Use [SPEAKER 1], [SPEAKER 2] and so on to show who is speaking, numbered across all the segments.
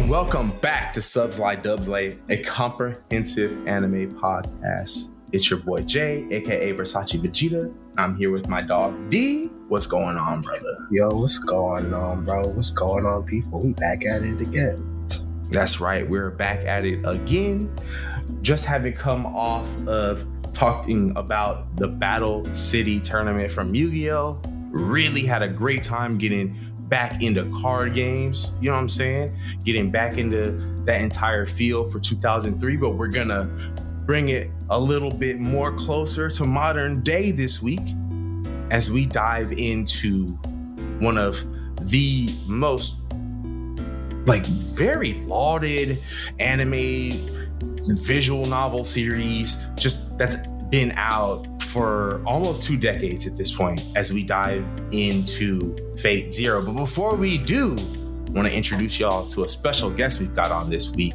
[SPEAKER 1] Welcome back to Subs Lie Dubs Lay, a comprehensive anime podcast. It's your boy Jay, aka Versace Vegeta. I'm here with my dog D. What's going on, brother?
[SPEAKER 2] Yo, what's going on, bro? What's going on, people? We back at it again.
[SPEAKER 1] That's right, we're back at it again. Just having come off of talking about the Battle City tournament from Yu-Gi-Oh! Really had a great time getting back into card games, you know what I'm saying? Getting back into that entire field for 2003, but we're gonna bring it a little bit more closer to modern day this week as we dive into one of the most very lauded anime visual novel series just that's been out for almost 2 decades at this point as we dive into Fate Zero. But before we do, I want to introduce y'all to a special guest we've got on this week.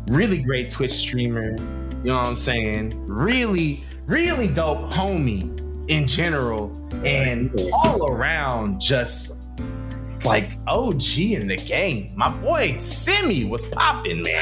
[SPEAKER 1] Really great Twitch streamer, you know what I'm saying? Really, really dope homie in general, and all around just like OG in the game. My boy Simmy was popping, man.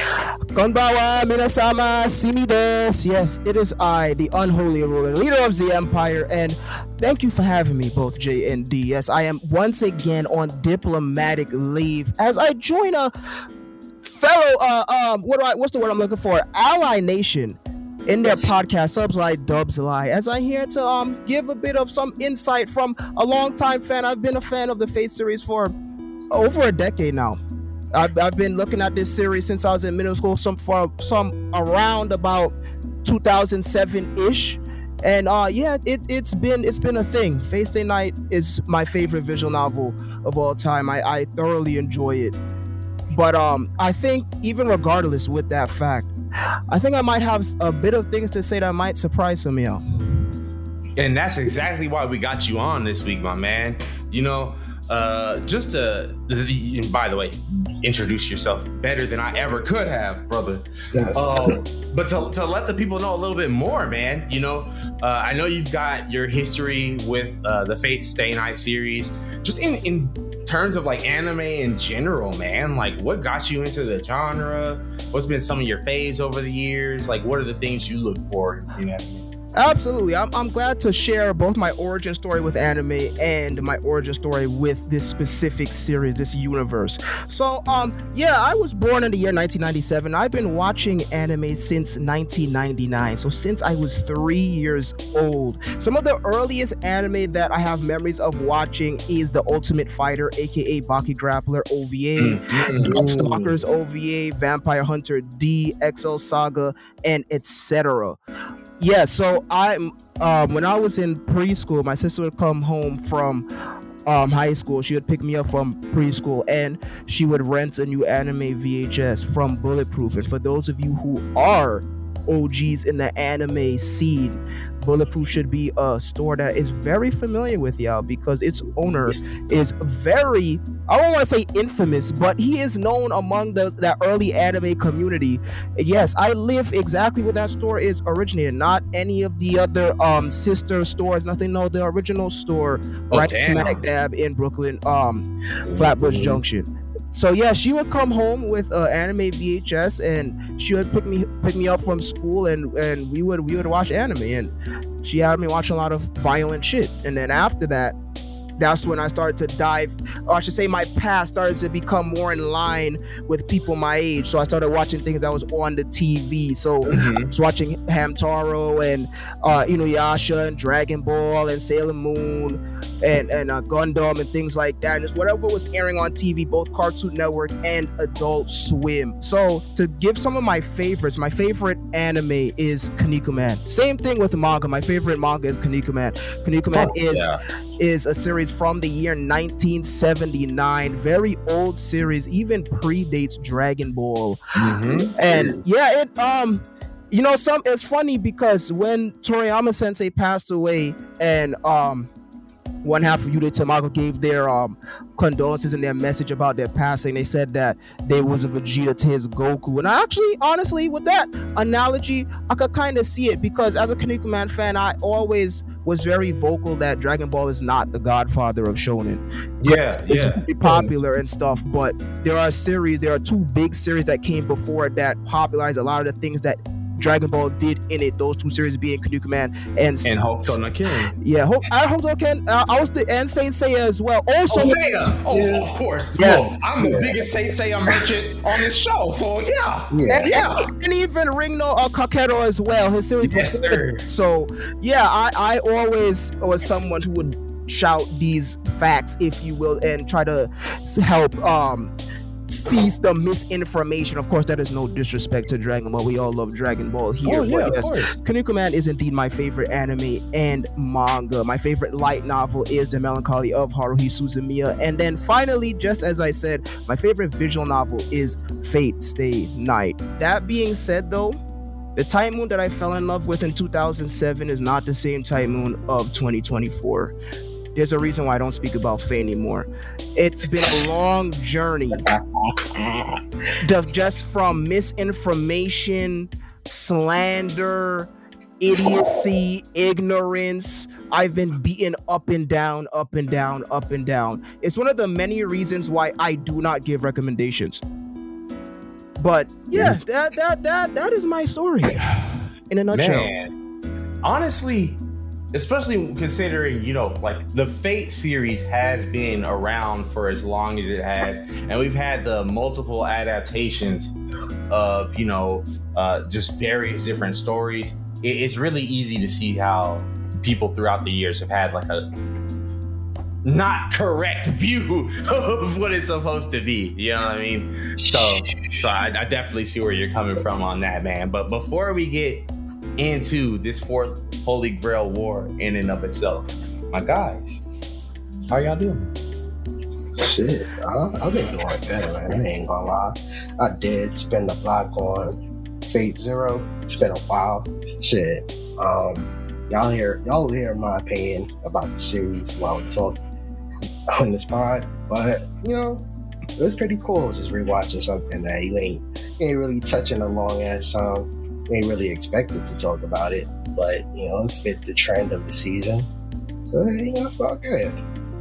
[SPEAKER 3] Konbawa, minasama, Simmy desu. Yes, it is I, the unholy ruler, leader of the empire, and thank you for having me, both J and D. Yes, I am once again on diplomatic leave as I join a fellow, what's the word I'm looking for? Ally Nation in their podcast, Subs Lie Dubs Lie, as I'm here to give a bit of some insight from a longtime fan. I've been a fan of the Fate series for over a decade now. I've been looking at this series since I was in middle school, some around about 2007-ish. And it's been a thing. Fate Stay Night is my favorite visual novel of all time. I thoroughly enjoy it. But I think even regardless with that fact, I think I might have a bit of things to say that might surprise some of y'all.
[SPEAKER 1] And that's exactly why we got you on this week, my man. You know, just to, and by the way, introduce yourself better than I ever could have, brother. But to let the people know a little bit more, man, you know, I know you've got your history with the Fate Stay Night series, just in terms of like anime in general, man. Like, what got you into the genre? What's been some of your faves over the years? Like, what are the things you look for in anime?
[SPEAKER 3] Absolutely. I'm glad to share both my origin story with anime and my origin story with this specific series, this universe. So, I was born in the year 1997. I've been watching anime since 1999. So since I was 3 years old. Some of the earliest anime that I have memories of watching is The Ultimate Fighter, aka Baki Grappler OVA, Stalkers OVA, Vampire Hunter D, XL Saga, and etc. Yeah, so when I was in preschool, my sister would come home from high school. She would pick me up from preschool, and she would rent a new anime VHS from Bulletproof. And for those of you who are OGs in the anime scene, Bulletproof should be a store that is very familiar with y'all, because its owner is very, I don't want to say infamous, but he is known among that early anime community. Yes, I live exactly where that store is originated, not any of the other sister stores, nothing. No, the original store smack dab in Brooklyn, Flatbush Junction. So yeah, she would come home with anime VHS, and she would pick me up from school, and we would watch anime, and she had me watch a lot of violent shit. And then after that, that's when I started to dive, or I should say my path started to become more in line with people my age. So I started watching things that was on the TV. So I was watching Hamtaro and Inuyasha and Dragon Ball and Sailor Moon and Gundam and things like that. And just whatever was airing on TV, both Cartoon Network and Adult Swim. So to give some of my favorites, my favorite anime is Kinnikuman. Same thing with manga. My favorite manga is Kinnikuman. Kinnikuman is a series from the year 1979. Very old series, even predates Dragon Ball. And yeah, it's funny because when Toriyama Sensei passed away, and one half of Yuta Tamako gave their condolences and their message about their passing. They said that they was a Vegeta to his Goku, and I actually, honestly, with that analogy, I could kind of see it, because as a Kinnikuman fan, I always was very vocal that Dragon Ball is not the godfather of shonen. It's pretty popular and stuff, but there are two big series that came before it that popularized a lot of the things that Dragon Ball did in it. Those two series being Kinnikuman and
[SPEAKER 1] Hokuto no Ken.
[SPEAKER 3] Yeah, Hokuto no Ken. I was and Saint Seiya as well. Also,
[SPEAKER 1] Seiya. Of course.
[SPEAKER 3] Yes,
[SPEAKER 1] I'm the biggest Saint Seiya merchant on this show. So
[SPEAKER 3] and even Ring no Kakero as well. His series.
[SPEAKER 1] Yes, sir.
[SPEAKER 3] So I always was someone who would shout these facts, if you will, and try to help seize the misinformation. Of course, that is no disrespect to Dragon Ball. We all love Dragon Ball here. But yes, Kinnikuman is indeed my favorite anime and manga. My favorite light novel is The Melancholy of Haruhi Suzumiya. And then finally, just as I said, my favorite visual novel is Fate Stay Night. That being said, though, the Type Moon that I fell in love with in 2007 is not the same Type Moon of 2024. There's a reason why I don't speak about Faye anymore. It's been a long journey. Just from misinformation, slander, idiocy, ignorance. I've been beaten up and down, up and down, up and down. It's one of the many reasons why I do not give recommendations. But yeah, that is my story in a nutshell.
[SPEAKER 1] Man, honestly, especially considering, like the Fate series has been around for as long as it has, and we've had the multiple adaptations of, just various different stories. It's really easy to see how people throughout the years have had like a not correct view of what it's supposed to be. You know what I mean? So I definitely see where you're coming from on that, man. But before we get into this fourth Holy Grail War in and of itself, my guys, how y'all doing?
[SPEAKER 2] Shit, I've been doing better, man. I ain't gonna lie. I did spend a block on Fate Zero. It's been a while. Shit. Y'all hear my opinion about the series while we talk on this pod, but it was pretty cool just rewatching something that you ain't really touching a long ass song. You ain't really expected to talk about it, but it fit the trend of the season. So I felt good.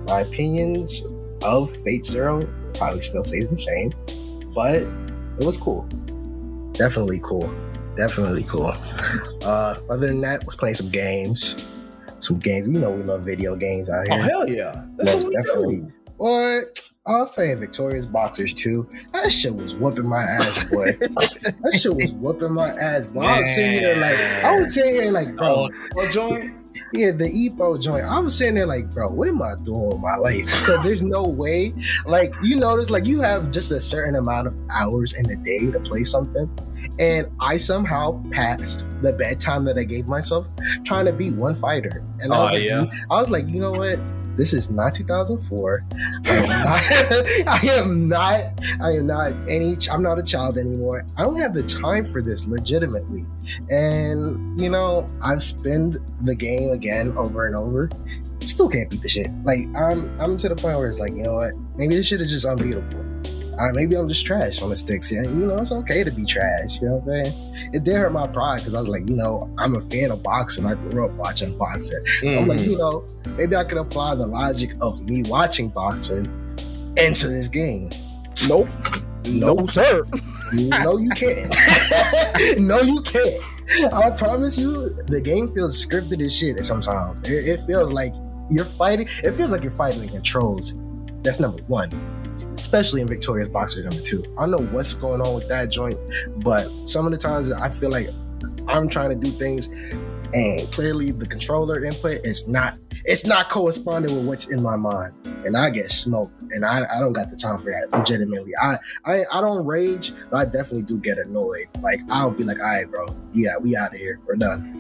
[SPEAKER 2] My opinions of Fate Zero probably still stays the same, but it was cool. Definitely cool. Other than that, was playing some games. We love video games out here.
[SPEAKER 1] Oh hell yeah! That's what we
[SPEAKER 2] definitely
[SPEAKER 1] do.
[SPEAKER 2] What? I was playing Victorious Boxers 2. That shit was whooping my ass, boy. That shit was whooping my ass, boy. I was sitting here like, bro.
[SPEAKER 1] What joint?
[SPEAKER 2] Yeah, the EPO joint. I was sitting there like, bro, what am I doing with my life? Because there's no way. Like, you notice, like, you have just a certain amount of hours in the day to play something. And I somehow passed the bedtime that I gave myself trying to be one fighter. And I was like, you know what? This is not 2004. I'm not a child anymore. I don't have the time for this legitimately. And, I've spent the game again over and over. Still can't beat the shit. Like, I'm to the point where it's like, you know what? Maybe this shit is just unbeatable. Maybe I'm just trash on the sticks. Yeah, it's okay to be trash. You know what I'm saying? It did hurt my pride because I was like, I'm a fan of boxing. I grew up watching boxing. Mm-hmm. I'm like, maybe I could apply the logic of me watching boxing into this game. Nope.
[SPEAKER 3] No, sir.
[SPEAKER 2] No, you can't. No, you can't. I promise you, the game feels scripted as shit sometimes. It feels like you're fighting. It feels like you're fighting against trolls. That's number one. Especially in Victorious Boxers number 2. I don't know what's going on with that joint, but some of the times I feel like I'm trying to do things and clearly the controller input is not corresponding with what's in my mind, and I get smoked, and I don't got the time for that. Legitimately, I don't rage, but I definitely do get annoyed. Like, I'll be like, all right, bro, yeah, we out of here, we're done.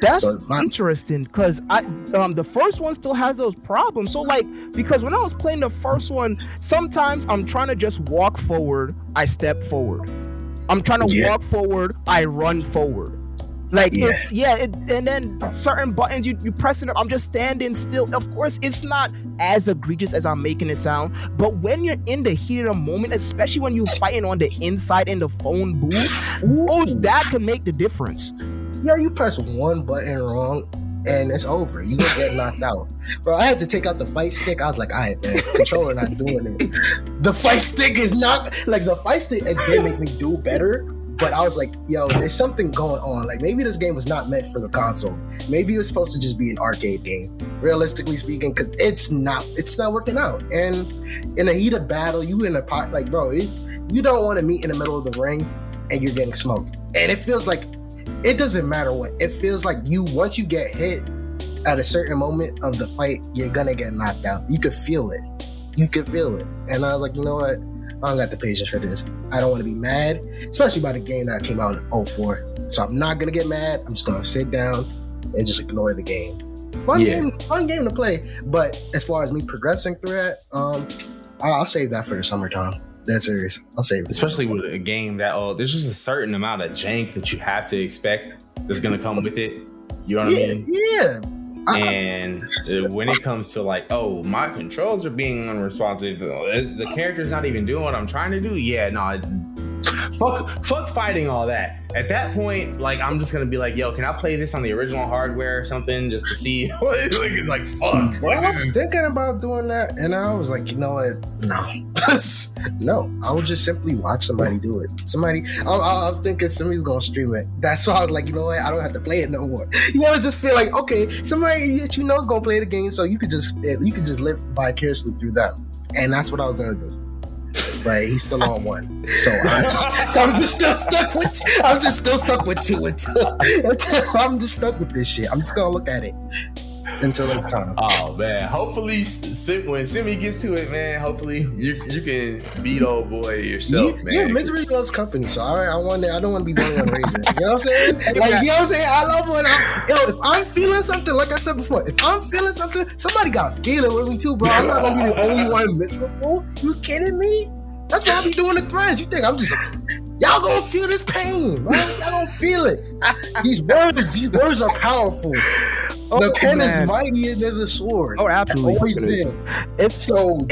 [SPEAKER 3] That's interesting, because the first one still has those problems. So, like, because when I was playing the first one, sometimes I'm trying to just walk forward, I step forward. I'm trying to walk forward, I run forward. Like
[SPEAKER 2] Yeah.
[SPEAKER 3] and then certain buttons you pressing up. I'm just standing still. Of course, it's not as egregious as I'm making it sound, but when you're in the heat of the moment, especially when you're fighting on the inside in the phone booth, that can make the difference.
[SPEAKER 2] Yo, you press one button wrong and it's over. You gonna get knocked out. Bro, I had to take out the fight stick. I was like, all right, man, controller not doing it. The fight stick is not like the fight stick. It did make me do better, but I was like, yo, there's something going on. Like maybe this game was not meant for the console. Maybe it was supposed to just be an arcade game, realistically speaking, because it's not working out. And in a heat of battle, you in a pot, like, bro, you don't want to meet in the middle of the ring and you're getting smoked. And it feels like it doesn't matter what. It feels like once you get hit at a certain moment of the fight, you're gonna get knocked out. You could feel it. And I was like, you know what? I don't got the patience for this. I don't want to be mad, especially about a game that came out in 2004. So I'm not gonna get mad. I'm just gonna sit down and just ignore the game. Fun game to play. But as far as me progressing through that, I'll save that for the summertime. That's serious. I'll save it.
[SPEAKER 1] Especially with a game that there's just a certain amount of jank that you have to expect that's gonna come with it. You know what I mean?
[SPEAKER 2] Yeah.
[SPEAKER 1] And when it comes to like, oh, my controls are being unresponsive, the character's not even doing what I'm trying to do. Yeah, no, fuck fighting all that. At that point, like, I'm just gonna be like, yo, can I play this on the original hardware or something just to see? like, fuck.
[SPEAKER 2] Well, I was thinking about doing that, and I was like, you know what? No, I would just simply watch somebody do it. I was thinking somebody's gonna stream it. That's why I was like, you know what? I don't have to play it no more. You want to just feel like, okay, somebody that you know is gonna play the game, so you could just live vicariously through them, and that's what I was gonna do. But he's still on one, so I'm just still stuck with two. I'm just stuck with this shit. I'm just gonna look at it until it's time.
[SPEAKER 1] Oh man, hopefully when Simmy gets to it, man, hopefully you can beat old boy yourself, man.
[SPEAKER 2] Yeah, misery loves company, so I don't want to be the only one raging. You know what I'm saying? Like, you know what I'm saying? I love when if I'm feeling something, like I said before, if I'm feeling something, somebody got feeling with me too, bro. I'm not gonna be the only one miserable. You kidding me? That's why I be doing the threads. You think I'm just y'all gonna feel this pain, right? Y'all gonna feel it. These words are powerful. The pen is mightier than the sword.
[SPEAKER 3] Oh, absolutely. It's so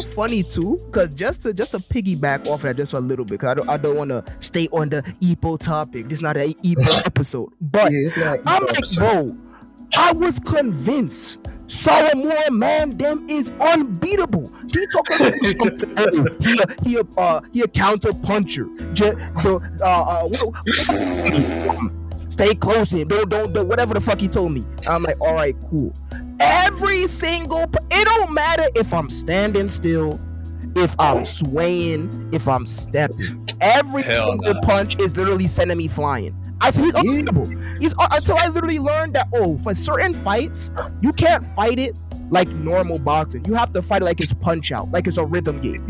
[SPEAKER 3] funny too, because just to piggyback off of that just a little bit, because I don't want to stay on the EPO topic. This is not an EPO episode, but I'm like, bro, I was convinced Solomon man them is unbeatable. He talking about he a counter puncher. Stay close in. Don't whatever the fuck he told me. I'm like, all right, cool. Every single it don't matter if I'm standing still, if I'm swaying, if I'm stepping. Every single punch is literally sending me flying. I said he's unbeatable. Until I literally learned that for certain fights you can't fight it like normal boxing. You have to fight it like it's punch out, like it's a rhythm game,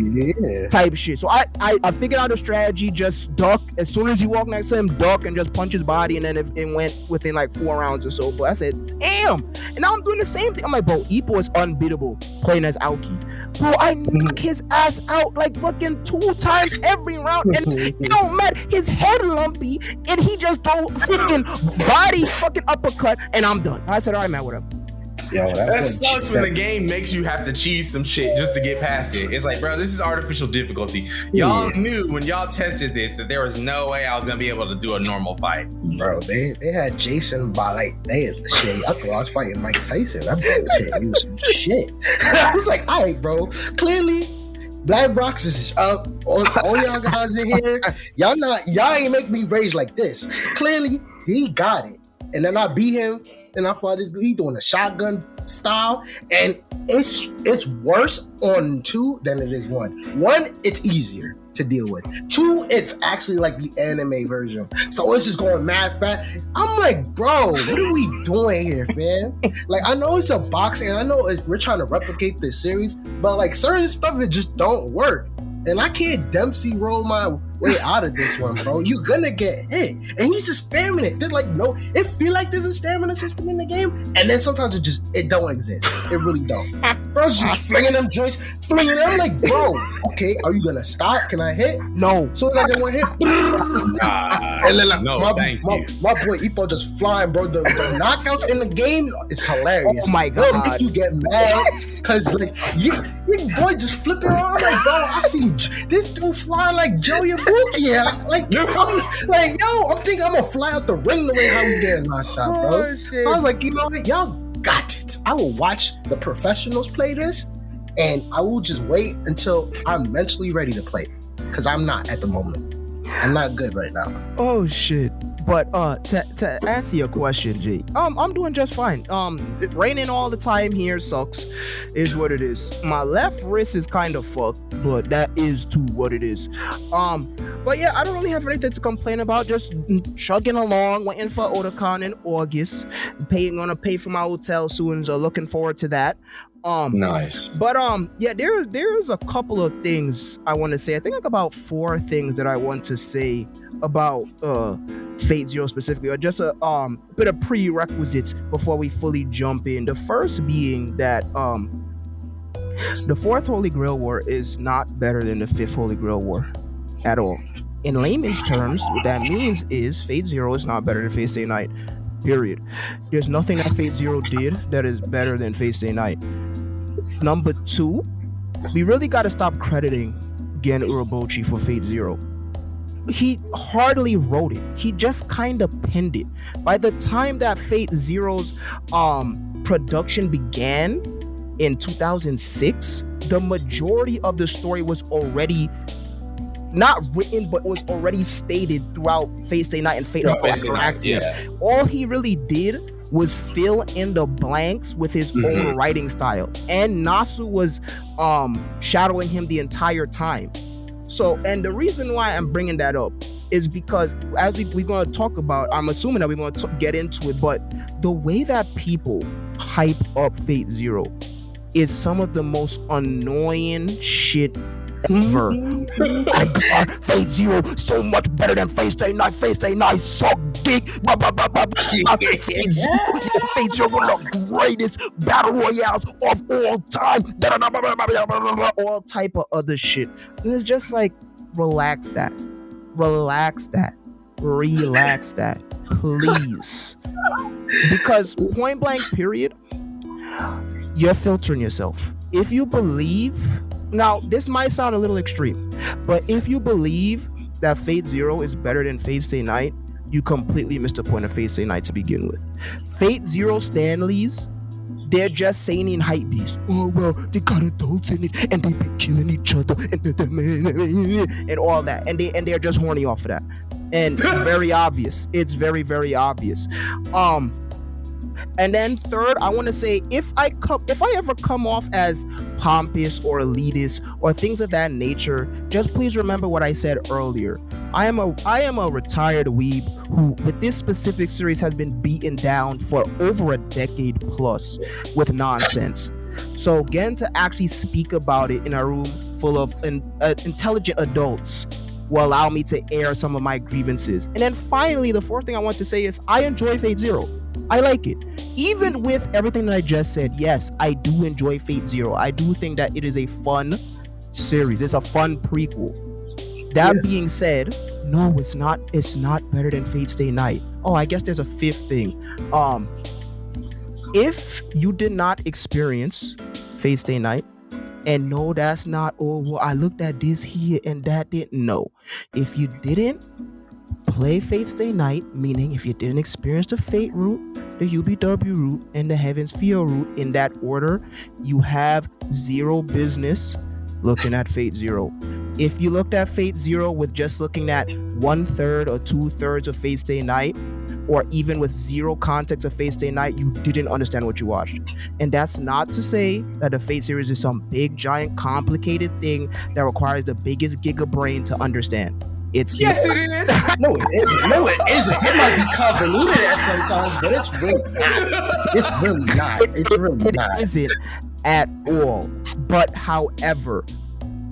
[SPEAKER 3] type shit. So I figured out a strategy: just duck as soon as you walk next to him, duck and just punch his body, and then if it went within like 4 rounds or so. But I said, damn, and now I'm doing the same thing. I'm like, bro, Ippo is unbeatable playing as Aoki. Bro, I knock his ass out like fucking 2 times every round, and it don't matter. His head lumpy, and he just throw fucking body fucking uppercut, and I'm done. I said, all right, man, whatever.
[SPEAKER 2] Yo,
[SPEAKER 1] that sucks when the game makes you have to cheese some shit just to get past it. It's like, bro, this is artificial difficulty. Y'all knew when y'all tested this that there was no way I was gonna be able to do a normal fight.
[SPEAKER 2] Bro, they had Jason by like I thought I was fighting Mike Tyson. That bro was hitting you some shit. I was like, all right, bro. Clearly, Black Box is up. All y'all guys in here, y'all ain't make me rage like this. Clearly, he got it. And then I beat him. And I thought he doing a shotgun style, and it's worse on 2 than it is 1. 1, it's easier to deal with. 2, it's actually like the anime version, so it's just going mad fast. I'm like, bro, what are we doing here, fam? Like, I know it's a boxing, and I know we're trying to replicate this series, but like certain stuff, it just don't work. And and I can't Dempsey roll my way out of this one, bro. You're gonna get hit, and he's just spamming it. They're like, no, it feel like there's a stamina system in the game, and then sometimes it don't exist. It really don't. Bro's just flinging them joints, flinging them. I'm like, bro, okay, are you gonna stop? Can I hit?
[SPEAKER 3] No.
[SPEAKER 2] So I get one hit. And then like,
[SPEAKER 1] no,
[SPEAKER 2] my boy Ipo just flying, bro. The knockouts in the game, it's hilarious.
[SPEAKER 3] Oh my
[SPEAKER 2] They'll
[SPEAKER 3] God.
[SPEAKER 2] make you get mad because like your boy just flipping around like, bro, I seen this dude flying like Joe Yabuki. Like, I'm like, yo, I'm thinking I'm gonna fly out the ring the way how we getting knocked out, bro.
[SPEAKER 3] Oh, shit.
[SPEAKER 2] So I was like, you know what, y'all got it. I will watch the professionals play this, and I will just wait until I'm mentally ready to play, because I'm not at the moment. I'm not good right now.
[SPEAKER 3] Oh shit. But to answer your question, G, I'm doing just fine. It raining all the time here sucks, is what it is. My left wrist is kind of fucked, but that is too what it is. But yeah, I don't really have anything to complain about. Just chugging along, waiting for Otakon in August. Gonna pay for my hotel soon, so looking forward to that.
[SPEAKER 1] Nice.
[SPEAKER 3] But yeah, there's a couple of things I want to say. I think like about 4 things that I want to say about Fate Zero specifically, or just a bit of prerequisites before we fully jump in. The first being that the 4th Holy Grail War is not better than the 5th Holy Grail War at all. In layman's terms, what that means is Fate Zero is not better than Fate Stay Night. Period. There's nothing that Fate Zero did that is better than Fate Stay Night. Number 2, we really got to stop crediting Gen Urobuchi for Fate Zero. He hardly wrote it. He just kind of penned it. By the time that Fate Zero's production began in 2006, the majority of the story was already not written, but was already stated throughout Fate Stay Night and Fate Galactic. Yeah. All he really did was fill in the blanks with his own writing style, and Nasu was shadowing him the entire time. So, and the reason why I'm bringing that up is because as we're going to talk about, I'm assuming that we're going to get into it, but the way that people hype up Fate Zero is some of the most annoying shit ever. Fate Zero so much better than Fate Stay Night. Fate Stay Night suck dick. Fate Zero one of the greatest battle royales of all time. All type of other shit. And it's just like, relax that, please. Because point blank period, you're filtering yourself. If you believe, now this might sound a little extreme, but if you believe that Fate Zero is better than Fate Stay Night, you completely missed the point of Fate Stay Night to begin with. Fate Zero Stanleys, they're just saying in hype beasts, oh well, they got adults in it and they be killing each other and all that, and they're just horny off of that, and it's very obvious. It's very, very obvious. And then third, I want to say, if I ever come off as pompous or elitist or things of that nature, just please remember what I said earlier. I am a retired weeb who, with this specific series, has been beaten down for over a decade plus with nonsense. So getting to actually speak about it in a room full of intelligent adults will allow me to air some of my grievances. And then finally, the 4th thing I want to say is I enjoy Fate Zero. I like it. Even with everything that I just said, yes, I do enjoy Fate Zero. I do think that it is a fun series. It's a fun prequel. That being said, no, it's not better than Fate Stay Night. Oh, I guess there's a 5th thing. If you did not experience Fate Stay Night, and no, that's not, oh, well, I looked at this here and that didn't. No. If you didn't play Fate Stay Night, meaning if you didn't experience the Fate route, the UBW route, and the Heaven's Feel route in that order, you have zero business looking at Fate Zero. If you looked at Fate Zero with just looking at 1/3 or 2/3 of Fate Stay Night, or even with zero context of Fate Stay Night, you didn't understand what you watched. And that's not to say that the Fate series is some big, giant, complicated thing that requires the biggest giga brain to understand. It's
[SPEAKER 1] yes, it is.
[SPEAKER 2] No, it isn't. It might be convoluted at sometimes, but it's really not. It's really not. It's really not.
[SPEAKER 3] It isn't at all. But however,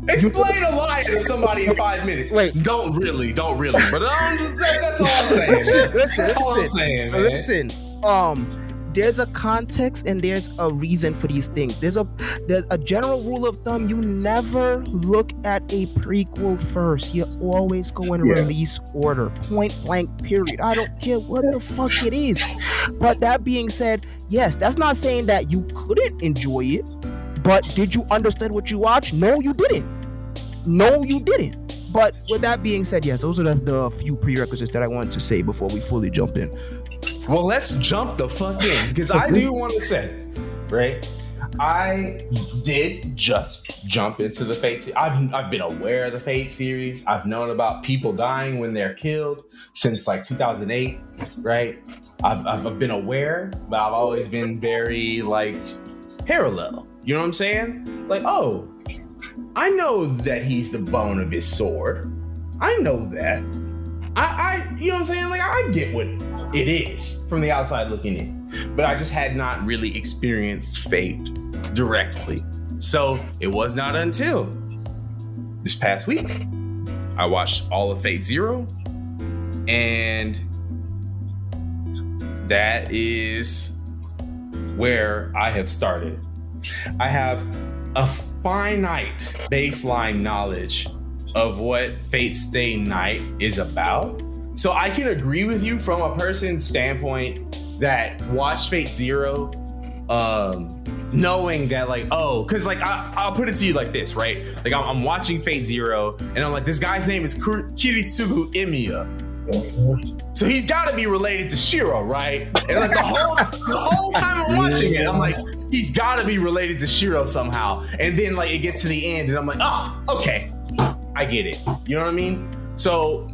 [SPEAKER 1] Explain a lion to somebody in 5 minutes.
[SPEAKER 3] Wait.
[SPEAKER 1] Don't really. But that's all I'm saying. That's all I'm saying, man.
[SPEAKER 3] Listen. There's a context and there's a reason for these things. There's a general rule of thumb. You never look at a prequel first. You always go in release order, point blank, period. I don't care what the fuck it is. But that being said, yes, that's not saying that you couldn't enjoy it. But did you understand what you watched? No, you didn't. But with that being said, yes, those are the few prerequisites that I wanted to say before we fully jump in.
[SPEAKER 1] Well, let's jump the fuck in, because I do want to say, right? I did just jump into the Fate. I've been aware of the Fate series. I've known about people dying when they're killed since like 2008, right? I've been aware, but I've always been very like parallel. You know what I'm saying? Like, oh, I know that he's the bone of his sword. I know that. I you know what I'm saying? Like, I get what it is from the outside looking in, but I just had not really experienced Fate directly. So it was not until this past week I watched all of Fate Zero, and that is where I have started. I have a finite baseline knowledge of what Fate Stay Night is about. So I can agree with you from a person's standpoint that watched Fate Zero, knowing that like, oh, because like I'll put it to you like this, right? Like I'm watching Fate Zero and I'm like, this guy's name is Kiritsugu Emiya. So he's got to be related to Shiro, right? And like the whole time I'm watching it, I'm like, he's got to be related to Shiro somehow. And then like it gets to the end and I'm like, oh, okay, I get it. You know what I mean? So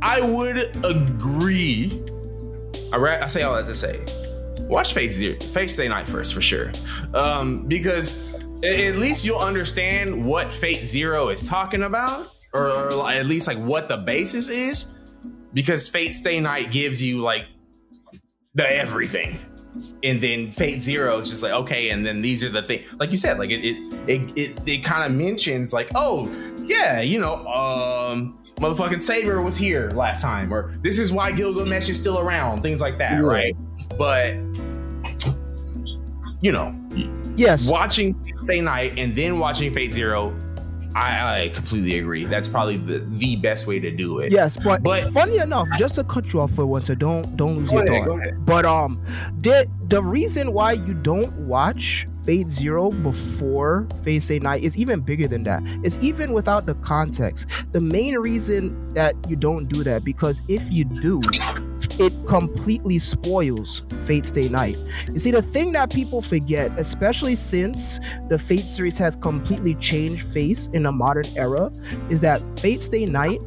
[SPEAKER 1] I would agree. I say all that to say, watch Fate Stay Night first for sure, because at least you'll understand what Fate Zero is talking about, or at least like what the basis is. Because Fate Stay Night gives you like the everything, and then Fate Zero is just like, okay, and then these are the things, like you said, like it kind of mentions like, oh yeah, you know, motherfucking Saber was here last time, or this is why Gilgamesh is still around, things like that, right? But you know,
[SPEAKER 3] yes,
[SPEAKER 1] watching Stay Night and then watching Fate Zero, I completely agree. That's probably the best way to do it.
[SPEAKER 3] Yes, but funny enough, just to cut you off for once, so don't lose your thought.
[SPEAKER 1] Go ahead.
[SPEAKER 3] But the reason why you don't watch Fate Zero before Fate Stay Night is even bigger than that. It's even without the context. The main reason that you don't do that, because if you do, it completely spoils Fate Stay Night. You see, the thing that people forget, especially since the Fate series has completely changed face in the modern era, is that Fate Stay Night,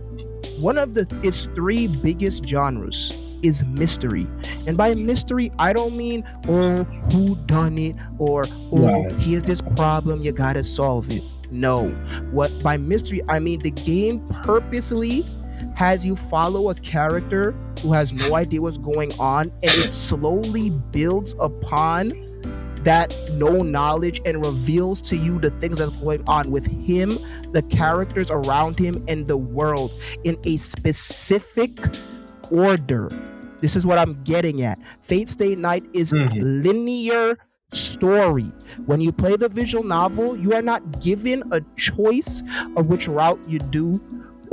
[SPEAKER 3] one of its three biggest genres is mystery. And by mystery, I don't mean, oh, who done it, or here's this problem, you gotta solve it. No. What by mystery, I mean the game purposely has you follow a character who has no idea what's going on, and it slowly builds upon that no knowledge and reveals to you the things that's going on with him, the characters around him, and the world in a specific order. This is what I'm getting at. Fate Stay Night is linear story. When you play the visual novel, you are not given a choice of which route you do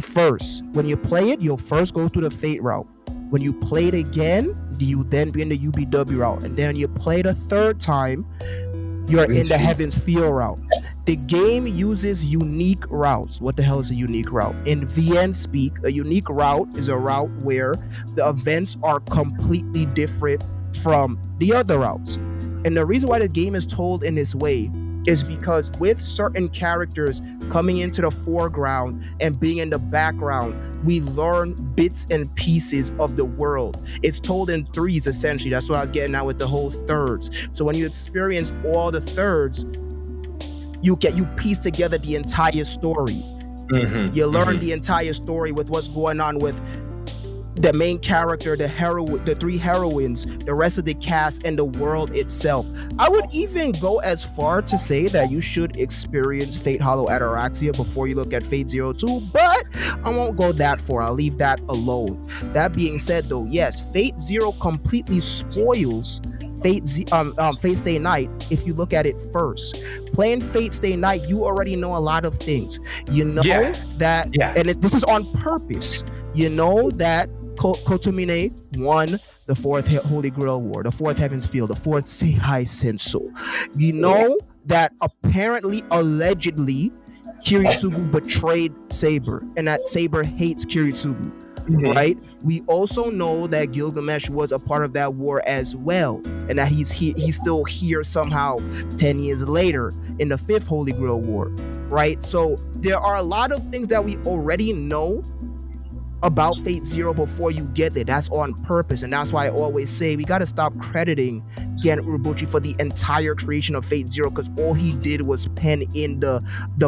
[SPEAKER 3] first. When you play it, you'll first go through the Fate route. When you play it again, you then be in the UBW route. And then you play the third time, you're in the Heaven's Feel route. The game uses unique routes. What the hell is a unique route? In VN speak, a unique route is a route where the events are completely different from the other routes. And the reason why the game is told in this way is because with certain characters coming into the foreground and being in the background, we learn bits and pieces of the world. It's told in threes, essentially. That's what I was getting at with the whole thirds. So when you experience all the thirds, you piece together the entire story. You learn the entire story with what's going on with the main character, the three heroines, the rest of the cast, and the world itself. I would even go as far to say that you should experience Fate Hollow Ataraxia before you look at Fate Zero 2, but I won't go that far. I'll leave that alone. That being said, though, yes, Fate Zero completely spoils Fate Stay Night if you look at it first. Playing Fate Stay Night, you already know a lot of things. You know that, and this is on purpose. You know that Kotomine won the fourth Holy Grail War, the fourth Heaven's Field, the fourth Seihai Senso. You know that apparently, allegedly, Kiritsugu betrayed Saber, and that Saber hates Kiritsugu. Right? We also know that Gilgamesh was a part of that war as well, and that he's still here somehow 10 years later in the fifth Holy Grail War. Right? So there are a lot of things that we already know about Fate Zero before you get there. That's on purpose, and that's why I always say we got to stop crediting Gen Urobuchi for the entire creation of Fate Zero, because all he did was pen in the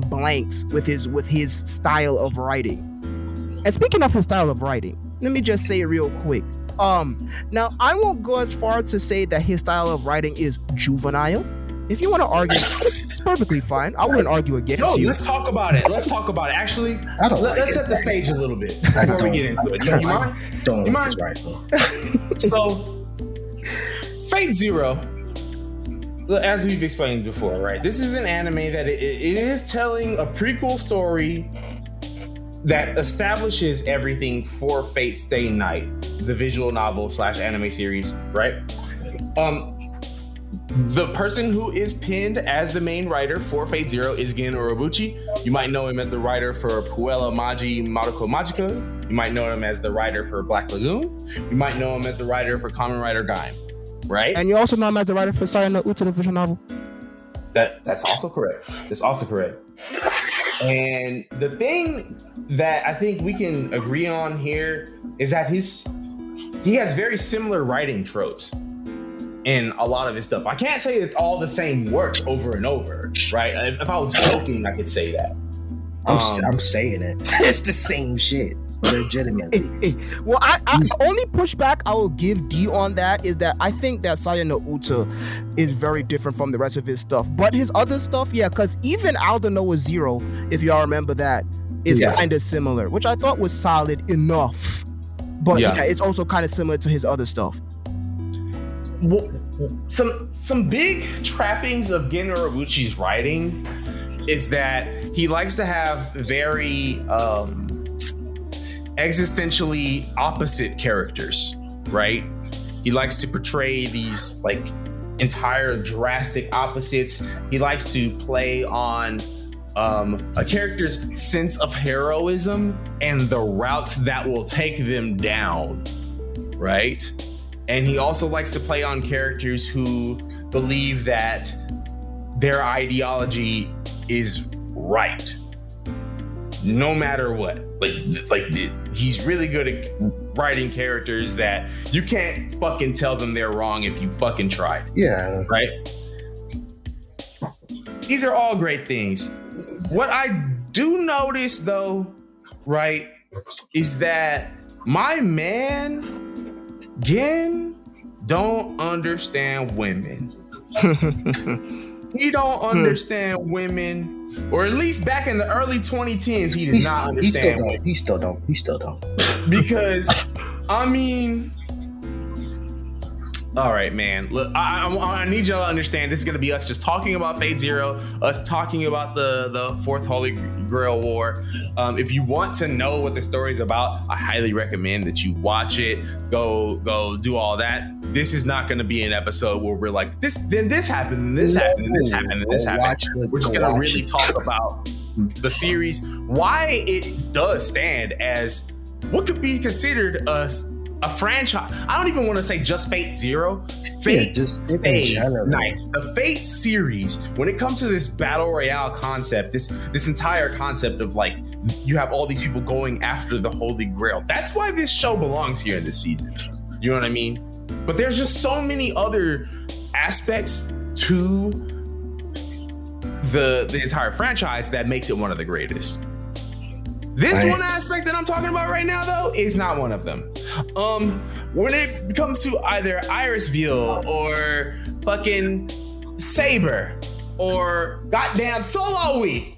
[SPEAKER 3] blanks with his style of writing. And speaking of his style of writing, let me just say real quick. Now I won't go as far to say that his style of writing is juvenile. If you want to argue, it's perfectly fine. I wouldn't argue against you.
[SPEAKER 1] Let's talk about it. Actually, let's set the stage a little bit before we get into it. You mind?
[SPEAKER 2] Don't like this right
[SPEAKER 1] So, Fate Zero, as we've explained before, right? This is an anime that it is telling a prequel story that establishes everything for Fate Stay Night, the visual novel / anime series, right? The person who is pinned as the main writer for Fate Zero is Gen Urobuchi. You might know him as the writer for Puella Magi Madoka Magica. You might know him as the writer for Black Lagoon. You might know him as the writer for Kamen Rider Gaim, right?
[SPEAKER 3] And you also know him as the writer for Sayano Uta, the visual novel.
[SPEAKER 1] That's also correct. That's also correct. And the thing that I think we can agree on here is that he has very similar writing tropes in a lot of his stuff. I can't say it's all the same work over and over, right? If I was joking, I could say that.
[SPEAKER 2] I'm saying it. It's the same shit. Legitimately.
[SPEAKER 3] Well, I only pushback I will give D on that is that I think that Sayano Uta is very different from the rest of his stuff. But his other stuff, because even Aldo Noah Zero, if y'all remember that, is kind of similar, which I thought was solid enough. But it's also kind of similar to his other stuff.
[SPEAKER 1] Well, some big trappings of Gen Urobuchi's writing is that he likes to have very existentially opposite characters, right? He likes to portray these like entire drastic opposites. He likes to play on a character's sense of heroism and the routes that will take them down, right? And he also likes to play on characters who believe that their ideology is right, no matter what. He's really good at writing characters that you can't fucking tell them they're wrong if you fucking tried.
[SPEAKER 2] Yeah.
[SPEAKER 1] Right? These are all great things. What I do notice though, right, is that my man Gen don't understand women. He don't understand women. Or at least back in the early 2010s, he did not understand.
[SPEAKER 2] He still don't.
[SPEAKER 1] Because, I mean, all right, man. Look, I need y'all to understand. This is gonna be us just talking about Fate Zero, us talking about the fourth Holy Grail War. If you want to know what the story is about, I highly recommend that you watch it. Go do all that. This is not going to be an episode where we're like, this happened, and this happened, and this happened, and this happened. We're just going to really talk about the series, why it does stand as what could be considered a franchise. I don't even want to say just Fate Zero. Fate Stay Night. The Fate series, when it comes to this battle royale concept, this entire concept of like, you have all these people going after the Holy Grail. That's why this show belongs here in this season. You know what I mean? But there's just so many other aspects to the entire franchise that makes it one of the greatest. This one aspect that I'm talking about right now, though, is not one of them. When it comes to either Irisville or fucking Saber or goddamn Solowy.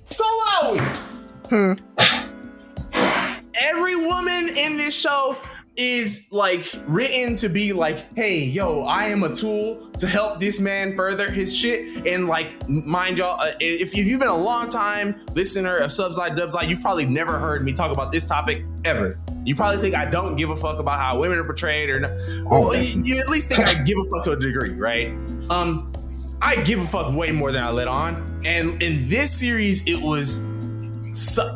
[SPEAKER 1] Every woman in this show is like written to be like, hey, yo, I am a tool to help this man further his shit. And like, mind y'all, if you've been a long time listener of Subside Dubside, you've probably never heard me talk about this topic ever. You probably think I don't give a fuck about how women are portrayed, or well, you at least think I give a fuck to a degree, right? I give a fuck way more than I let on. And in this series, it was,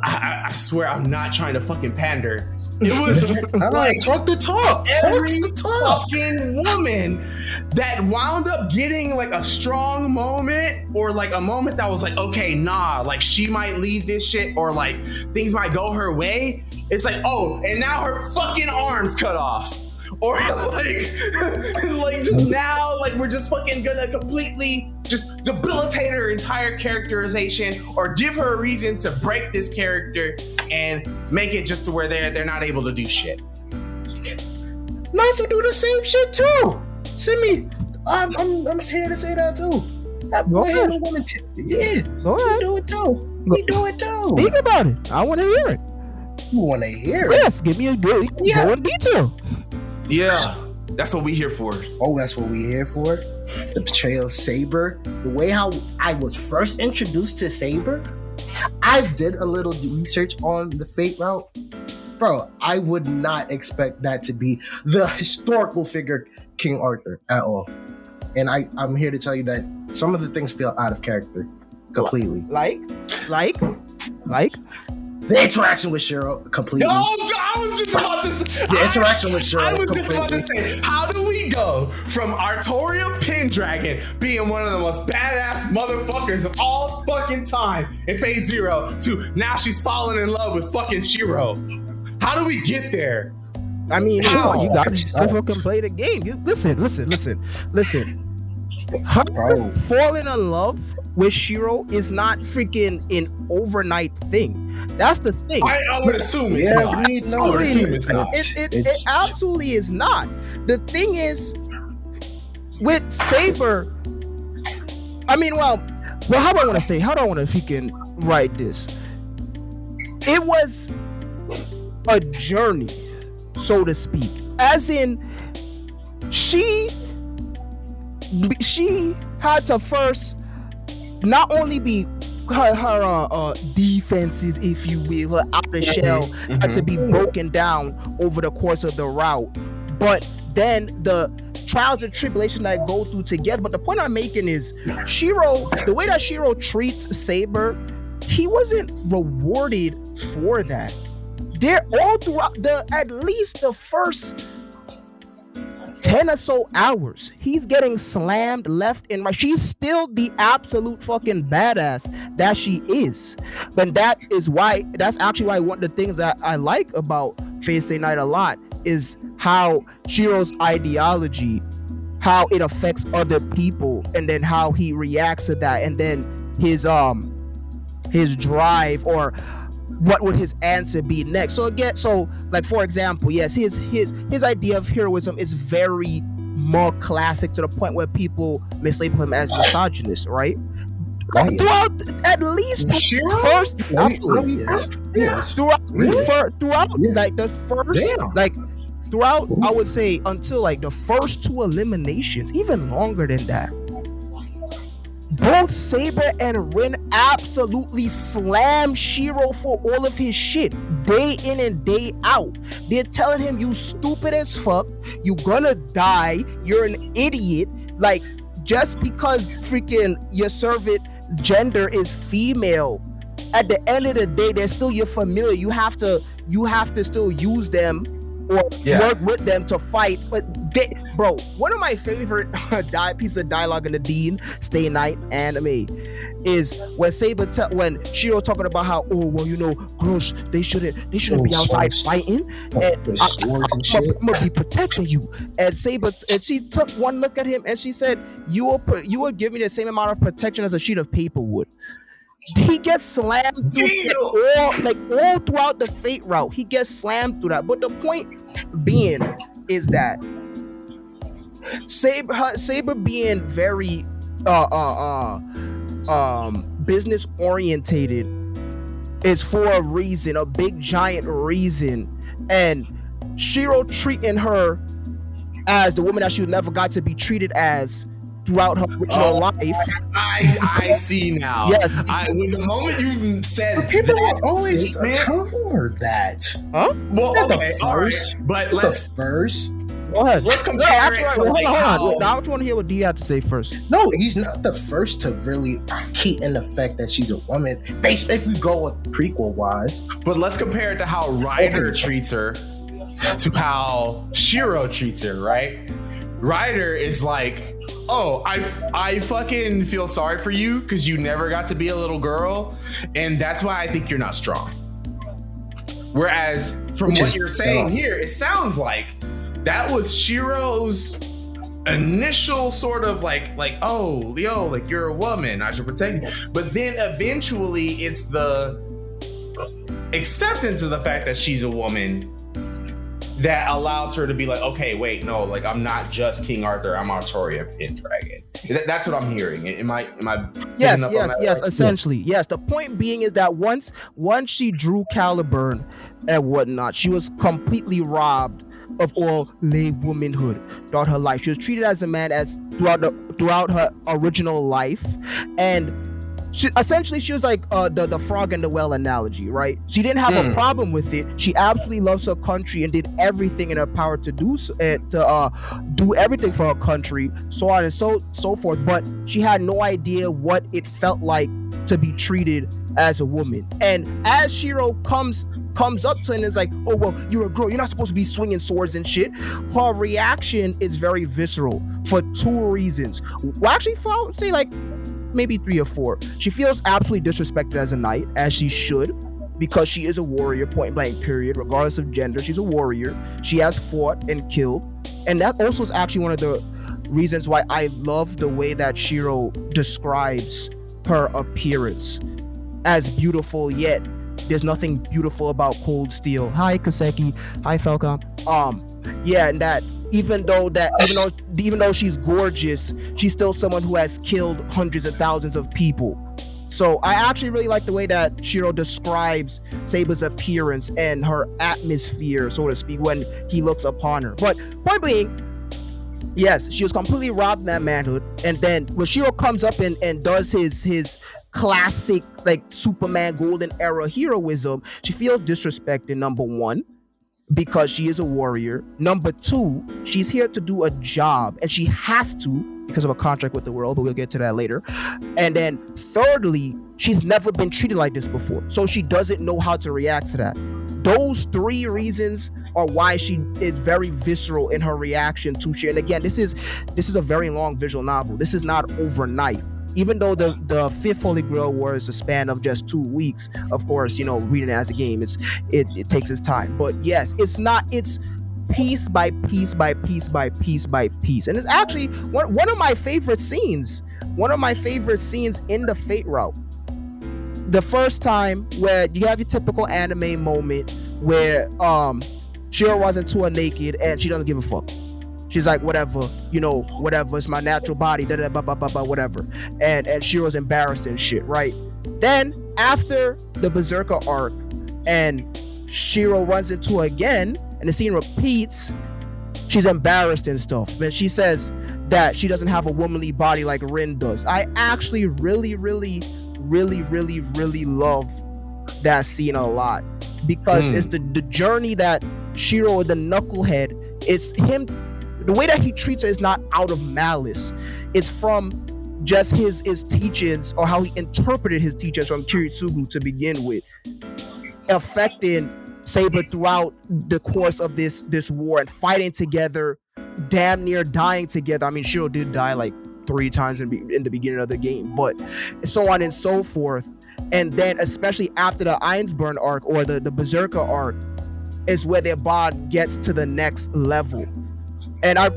[SPEAKER 1] I swear I'm not trying to fucking pander. It was like
[SPEAKER 2] talk the talk.
[SPEAKER 1] Every fucking woman that wound up getting like a strong moment, or like a moment that was like, okay, nah, like she might leave this shit, or like things might go her way. It's like, oh, and now her fucking arm's cut off. Or like just now, like we're just fucking gonna completely just debilitate her entire characterization, or give her a reason to break this character and make it just to where they're not able to do shit.
[SPEAKER 2] Nasu do the same shit too. Simmy, I'm here to say that too. That boy had a woman. Yeah,
[SPEAKER 3] go ahead.
[SPEAKER 2] We do it too. We do it too.
[SPEAKER 3] Speak about it. I want to hear it.
[SPEAKER 2] You want to hear it?
[SPEAKER 3] Yes, give me a good. Go in detail.
[SPEAKER 1] Yeah, that's what we here for.
[SPEAKER 2] Oh, that's what we here for? The portrayal of Saber. The way how I was first introduced to Saber, I did a little research on the Fate route. Bro, I would not expect that to be the historical figure King Arthur at all. And I'm here to tell you that some of the things feel out of character completely.
[SPEAKER 3] Like?
[SPEAKER 2] The interaction with Shiro completely.
[SPEAKER 1] No, I was just about to say.
[SPEAKER 2] The interaction with Shiro.
[SPEAKER 1] I was just about to say, how do we go from Artoria Pendragon being one of the most badass motherfuckers of all fucking time in Fate Zero to now she's falling in love with fucking Shiro? How do we get there?
[SPEAKER 3] I mean, you gotta fucking play the game. You listen. Her falling in love with Shiro is not freaking an overnight thing. That's the thing.
[SPEAKER 1] I would assume it's not. I would assume it's not.
[SPEAKER 3] It absolutely is not. The thing is, with Saber, I mean, well, how do I want to say? How do I want to freaking write this? It was a journey, so to speak. As in, she had to first not only be her defenses, if you will, her outer shell had to be broken down over the course of the route, but then the trials and tribulations that I go through together. But the point I'm making is Shiro, the way that Shiro treats Saber, he wasn't rewarded for that. They're all throughout at least the first 10 or so hours, he's getting slammed left and right. She's still the absolute fucking badass that she is. But that's actually why one of the things that I like about Fate Stay Night a lot is how Shiro's ideology, how it affects other people, and then how he reacts to that, and then his drive, or what would his answer be next. So again, like for example, yes, his idea of heroism is very more classic, to the point where people mislabel him as misogynist, right? Throughout at least the first, absolutely, yes. Throughout like the first, like throughout, I would say until like the first 2 eliminations, even longer than that. Both Saber and Rin absolutely slam Shiro for all of his shit, day in and day out. They're telling him, you stupid as fuck, you gonna die, you're an idiot, like, just because freaking your servant gender is female, at the end of the day, they're still your familiar. You have to still use them or work with them to fight. But bro, one of my favorite piece of dialogue in the Dean Stay Night anime is when when Shiro talking about how, oh well, you know, girls, they shouldn't be outside fighting, and I'm gonna be protecting you. And Saber, and she took one look at him and she said, you will give me the same amount of protection as a sheet of paper would. he gets slammed through all throughout the fate route. He gets slammed through that. But the point being is that Saber being very business orientated is for a reason, a big giant reason, and Shiro treating her as the woman that she never got to be treated as throughout her original life.
[SPEAKER 1] I see now.
[SPEAKER 3] Yes.
[SPEAKER 1] When the moment you said
[SPEAKER 2] People
[SPEAKER 1] that
[SPEAKER 2] are always
[SPEAKER 1] statement,
[SPEAKER 2] telling her that.
[SPEAKER 3] Huh?
[SPEAKER 1] well,
[SPEAKER 2] Not the
[SPEAKER 1] okay, all right,
[SPEAKER 2] first.
[SPEAKER 1] but
[SPEAKER 2] Not
[SPEAKER 1] let's
[SPEAKER 2] the first.
[SPEAKER 3] Go ahead.
[SPEAKER 1] let's compare it to
[SPEAKER 3] Hold
[SPEAKER 1] like
[SPEAKER 3] on.
[SPEAKER 1] how.
[SPEAKER 3] I want to hear what D had to say first.
[SPEAKER 2] No, he's not the first to really key in the fact that she's a woman. Based, if we go with prequel wise,
[SPEAKER 1] But let's compare it to how Ryder treats her to how Shiro treats her, right? Ryder is like, oh, I fucking feel sorry for you because you never got to be a little girl, and that's why I think you're not strong. Whereas from
[SPEAKER 2] Which
[SPEAKER 1] what
[SPEAKER 2] is
[SPEAKER 1] you're saying
[SPEAKER 2] dumb.
[SPEAKER 1] here, it sounds like that was Shiro's initial sort of like, oh, Leo, like you're a woman, I should protect you. But then eventually it's the acceptance of the fact that she's a woman that allows her to be like, okay, wait, no, like I'm not just King Arthur, I'm Artoria Pendragon. That's what I'm hearing. Am I
[SPEAKER 3] Yes,
[SPEAKER 1] picking up on that right?
[SPEAKER 3] essentially. Yes. The point being is that once she drew Caliburn and whatnot, she was completely robbed of all lay womanhood throughout her life. She was treated as a man as throughout her original life, and she was like the frog and the well analogy, right? She didn't have a problem with it. She absolutely loves her country and did everything in her power to do do everything for her country, so on and so forth. But she had no idea what it felt like to be treated as a woman. And as Shiro comes up to her and is like, oh, well, you're a girl, you're not supposed to be swinging swords and shit. Her reaction is very visceral for two reasons. Well, actually, I would say like maybe 3 or 4. She feels absolutely disrespected as a knight, as she should, because she is a warrior, point blank period, regardless of gender. She's a warrior. She has fought and killed. And that also is actually one of the reasons why I love the way that Shiro describes her appearance as beautiful, yet there's nothing beautiful about cold steel. Hi Kaseki, hi Falcon. Yeah, and that even though she's gorgeous, she's still someone who has killed hundreds of thousands of people. So I actually really like the way that Shiro describes Saber's appearance and her atmosphere, so to speak, when he looks upon her. But point being, yes, she was completely robbed of that manhood. And then when Shiro comes up and does his classic like Superman golden era heroism, she feels disrespected, number one, because she is a warrior. Number 2, she's here to do a job, and she has to because of a contract with the world, but we'll get to that later. And then thirdly, she's never been treated like this before, so she doesn't know how to react to that. Those 3 reasons are why she is very visceral in her reaction to shit. And again, this is a very long visual novel. This is not overnight. Even though the 5th Holy Grail Wars is a span of just 2 weeks, of course, reading it as a game, it takes its time. But yes, it's piece by piece by piece by piece by piece. And it's actually one of my favorite scenes. One of my favorite scenes in the Fate route. The first time where you have your typical anime moment where Shiro runs into her naked and she doesn't give a fuck. She's like, whatever, whatever, it's my natural body, whatever. And Shiro's embarrassed and shit, right? Then, after the Berserker arc, and Shiro runs into her again, and the scene repeats, she's embarrassed and stuff. And she says that she doesn't have a womanly body like Rin does. I actually really, really, really, really, really love that scene a lot. Because it's the journey that Shiro, the knucklehead, it's him. The way that he treats her is not out of malice. It's from just his teachings, or how he interpreted his teachings from Kiritsugu to begin with, affecting Saber throughout the course of this war and fighting together, damn near dying together. I mean, Shiro did die like 3 times in the beginning of the game, but so on and so forth. And then especially after the Ironsburn arc, or the Berserker arc, is where their bond gets to the next level. And I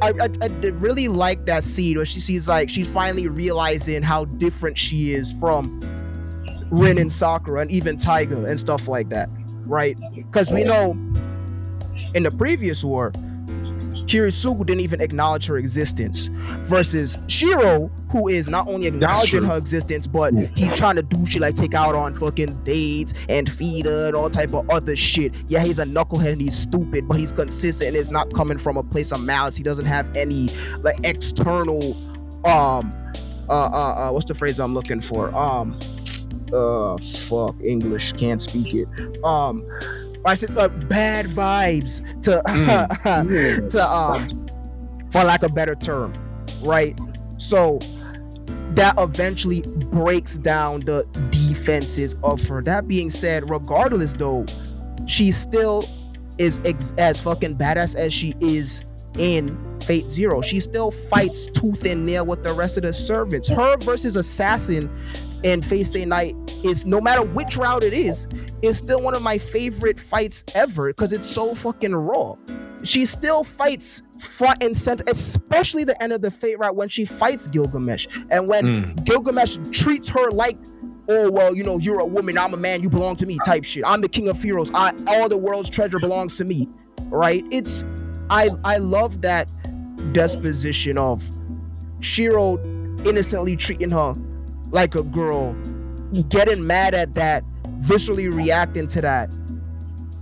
[SPEAKER 3] really like that scene where she's finally realizing how different she is from Rin and Sakura and even Taiga and stuff like that, right? Because we know in the previous war, Kiritsugu didn't even acknowledge her existence, versus Shiro, who is not only acknowledging her existence, but he's trying to do shit like take out on fucking dates and feed her and all type of other shit. Yeah, he's a knucklehead and he's stupid, but he's consistent and it's not coming from a place of malice. He doesn't have any like external what's the phrase I'm looking for? Fuck English, can't speak it. I said bad vibes to for lack of a better term, right? So that eventually breaks down the defenses of her. That being said, regardless though, she still is as fucking badass as she is in Fate Zero. She still fights tooth and nail with the rest of the servants. Her versus Assassin in Fate Stay Night is, no matter which route it is still one of my favorite fights ever because it's so fucking raw. She still fights front and center, especially the end of the Fate route when she fights Gilgamesh. And when Gilgamesh treats her like, oh, well, you know, you're a woman, I'm a man, you belong to me type shit. I'm the king of heroes. All the world's treasure belongs to me, right? I love that disposition of Shiro innocently treating her like a girl, getting mad at that, viscerally reacting to that,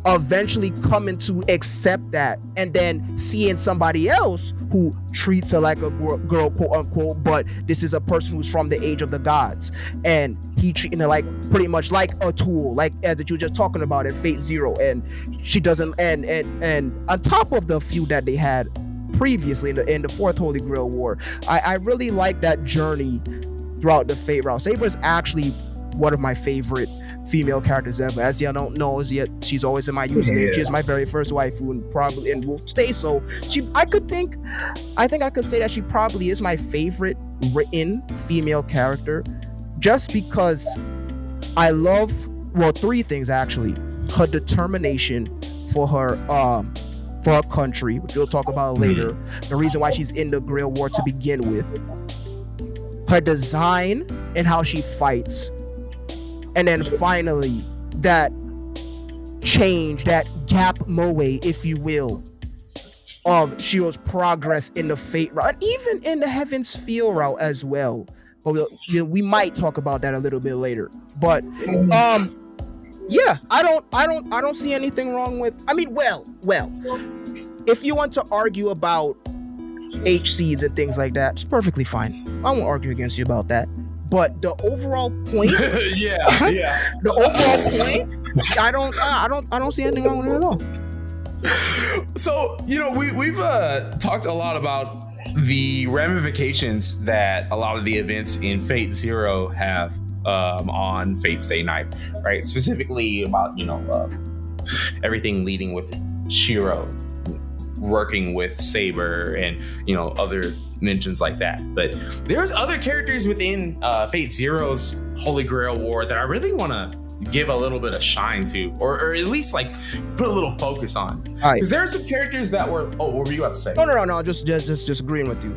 [SPEAKER 3] eventually coming to accept that, and then seeing somebody else who treats her like a girl, quote unquote, but this is a person who's from the age of the gods, and he treating her like pretty much like a tool, like that you were just talking about in Fate Zero, and she doesn't, and on top of the feud that they had previously in the fourth Holy Grail War, I really like that journey throughout the Fate route. Saber is actually one of my favorite female characters ever. As y'all don't know, she's always in my username. She's my very first waifu and will stay so. I think I could say that she probably is my favorite written female character, just because I love, well, three things actually. Her determination for her country, which we'll talk about later. The reason why she's in the Grail War to begin with. Her design and how she fights. And then finally, that change, that gap moe, if you will, of Shiro's progress in the Fate route, and even in the Heaven's Feel route as well. But we might talk about that a little bit later. But yeah, I don't see anything wrong with. I mean, well, if you want to argue about H seeds and things like that, it's perfectly fine. I won't argue against you about that. But the overall point, the overall point, I don't see anything wrong with it at all.
[SPEAKER 1] So, you know, we've talked a lot about the ramifications that a lot of the events in Fate Zero have on Fate Stay Night, right? Specifically about, you know, everything leading with Shiro working with Saber and, you know, other mentions like that. But there's other characters within Fate Zero's Holy Grail War that I really want to give a little bit of shine to, or at least like put a little focus on. Because there are some characters that were, what were you about to say?
[SPEAKER 3] No, just agreeing with you.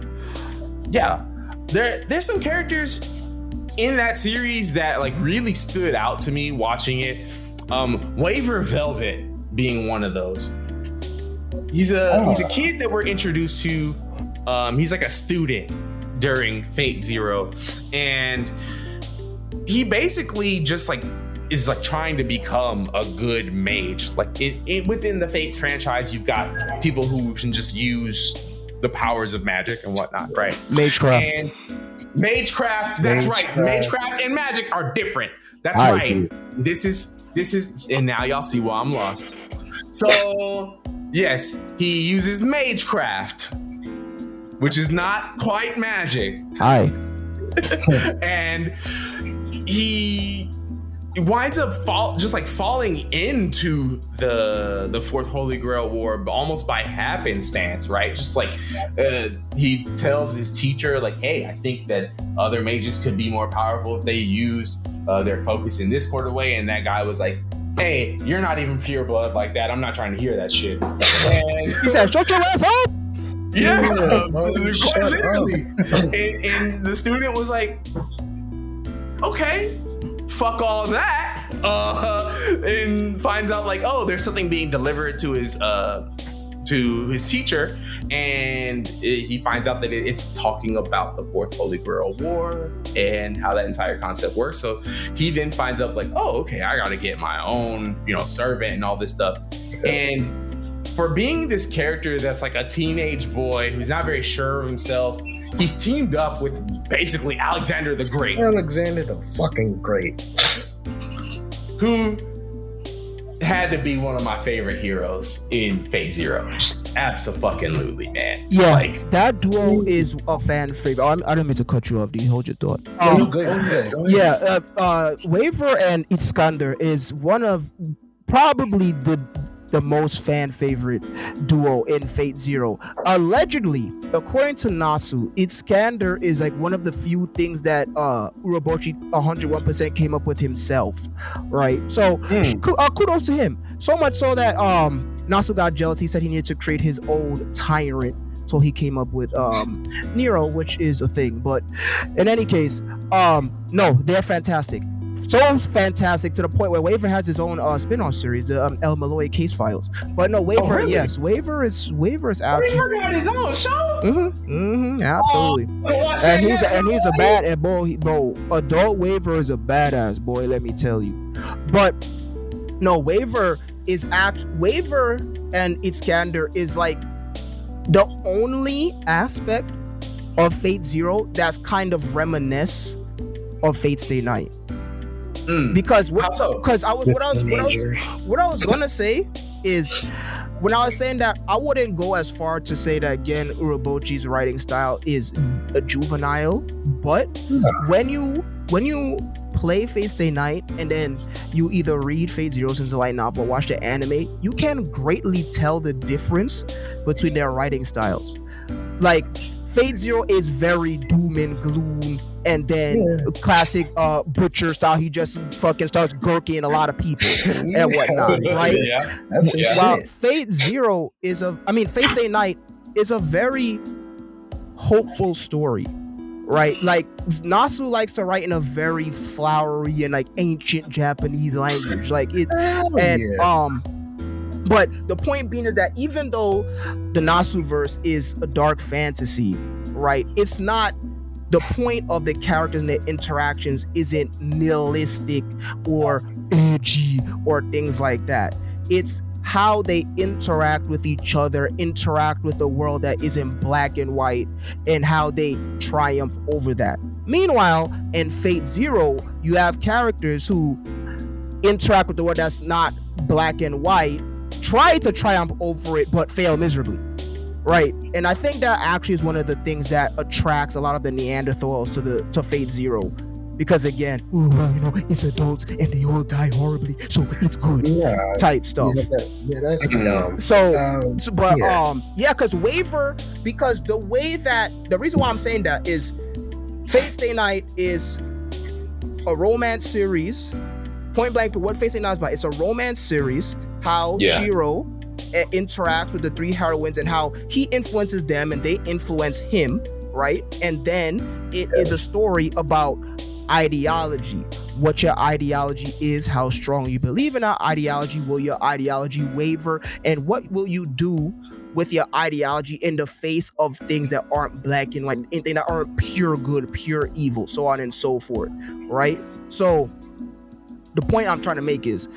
[SPEAKER 1] Yeah, there's some characters in that series that like really stood out to me watching it. Waver Velvet being one of those. He's a kid that we're introduced to. He's like a student during Fate Zero, and he basically just like is like trying to become a good mage. Like within the Fate franchise, you've got people who can just use the powers of magic and whatnot, right?
[SPEAKER 3] Magecraft.
[SPEAKER 1] And Magecraft, that's right. Magecraft and magic are different. That's right. This is, and now y'all see why I'm lost. So yes, he uses Magecraft, which is not quite magic. And he winds up falling into the fourth Holy Grail War almost by happenstance, right? Just like he tells his teacher, like, hey, I think that other mages could be more powerful if they used their focus in this sort of way. And that guy was like, hey, you're not even pure blood like that. I'm not trying to hear that shit. And
[SPEAKER 3] he said, shut your ass up.
[SPEAKER 1] Yeah, quite literally. And the student was like, okay, fuck all that, and finds out like, oh, there's something being delivered to his teacher, and he finds out that it's talking about the fourth Holy Grail War and how that entire concept works. So he then finds out like, oh, okay, I gotta get my own, servant and all this stuff. And for being this character that's like a teenage boy who's not very sure of himself, he's teamed up with basically Alexander the Great.
[SPEAKER 2] Alexander the fucking Great.
[SPEAKER 1] Who had to be one of my favorite heroes in Fate Zero. Absolutely, man.
[SPEAKER 3] Yeah,
[SPEAKER 1] like
[SPEAKER 3] that duo is a fan favorite. I didn't mean to cut you off. Do you hold your thought?
[SPEAKER 2] Good.
[SPEAKER 3] Yeah, Waver and Iskander is one of probably the most fan favorite duo in Fate Zero. Allegedly, according to Nasu, Iskander is like one of the few things that Urabochi 101% came up with himself, right? So kudos to him. So much so that Nasu got jealous. He said he needed to create his own tyrant, so he came up with Nero, which is a thing. But in any case, no, they're fantastic. So fantastic to the point where Waver has his own spin-off series, the El Malloy Case Files. But no, Waver,
[SPEAKER 1] really?
[SPEAKER 3] Yes, Waver is absolutely.
[SPEAKER 1] Waver got his own show.
[SPEAKER 3] Absolutely. And he's a bad bro. Adult Waver is a badass boy. Let me tell you. But no, Waver and Iskander is like the only aspect of Fate Zero that's kind of reminisce of Fate Stay Night. Because what I was gonna say is, when I was saying that, I wouldn't go as far to say that again Urabochi's writing style is a juvenile, but when you play Fate Stay Night and then you either read Fate Zero since the light novel or watch the anime, you can greatly tell the difference between their writing styles. Like Fate Zero is very doom and gloom, and then classic Butcher style. He just fucking starts gurking a lot of people and whatnot, right?
[SPEAKER 2] Yeah, that's
[SPEAKER 3] While Fate Zero Fate Stay Night is a very hopeful story, right? Like Nasu likes to write in a very flowery and like ancient Japanese language, like it, But the point being is that even though the Nasuverse is a dark fantasy, right? It's not, the point of the characters and their interactions isn't nihilistic or edgy or things like that. It's how they interact with each other, interact with the world that isn't black and white, and how they triumph over that. Meanwhile, in Fate Zero, you have characters who interact with the world that's not black and white, try to triumph over it, but fail miserably, right? And I think that actually is one of the things that attracts a lot of the Neanderthals to Fate Zero, because again, it's adults and they all die horribly, so it's good type stuff.
[SPEAKER 2] Yeah, that's dumb.
[SPEAKER 3] Because Waver, because the reason why I'm saying that is Fate Stay Night is a romance series. Point blank, what Fate Stay Night is about, it's a romance series. How Shiro interacts with the three heroines and how he influences them and they influence him, right? And then it is a story about ideology, what your ideology is, how strong you believe in that ideology, will your ideology waver, and what will you do with your ideology in the face of things that aren't black and white, anything that aren't pure good, pure evil, so on and so forth, right? So the point I'm trying to make is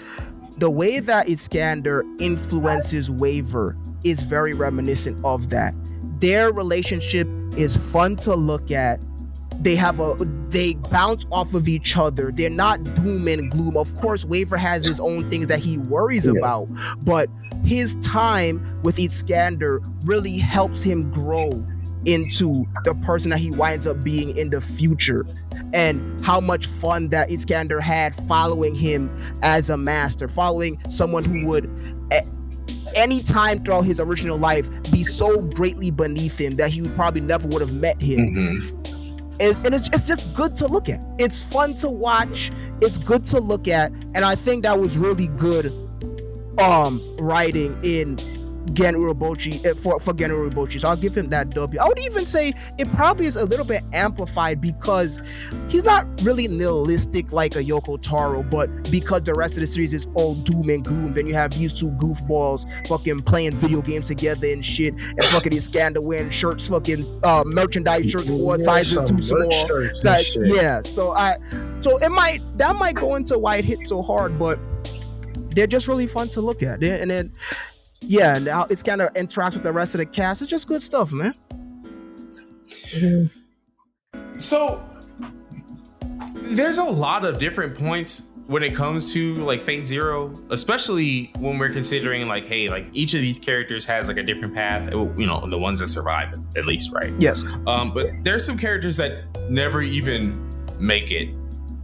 [SPEAKER 3] the way that Iskander influences Waver is very reminiscent of that. Their relationship is fun to look at. They bounce off of each other. They're not doom and gloom. Of course, Waver has his own things that he worries about, but his time with Iskander really helps him grow into the person that he winds up being in the future, and how much fun that Iskander had following him as a master, following someone who would any time throughout his original life be so greatly beneath him that he probably never would have met him. And it's just good to look at. It's fun to watch. It's good to look at, and I think that was really good writing in Gen Urobuchi for Gen Urobuchi. So I'll give him that W. I would even say it probably is a little bit amplified because he's not really nihilistic like a Yoko Taro, but because the rest of the series is all doom and gloom, then you have these two goofballs fucking playing video games together and shit, and fucking these scandal wearing shirts, fucking merchandise shirts, 4 sizes too small. Yeah, so that might go into why it hit so hard, but they're just really fun to look at. And then now it's kind of interacts with the rest of the cast. It's just good stuff, man.
[SPEAKER 1] So there's a lot of different points when it comes to like Fate Zero, especially when we're considering like, hey, like each of these characters has like a different path, you know, the ones that survive at least, right?
[SPEAKER 3] Yes.
[SPEAKER 1] But there's some characters that never even make it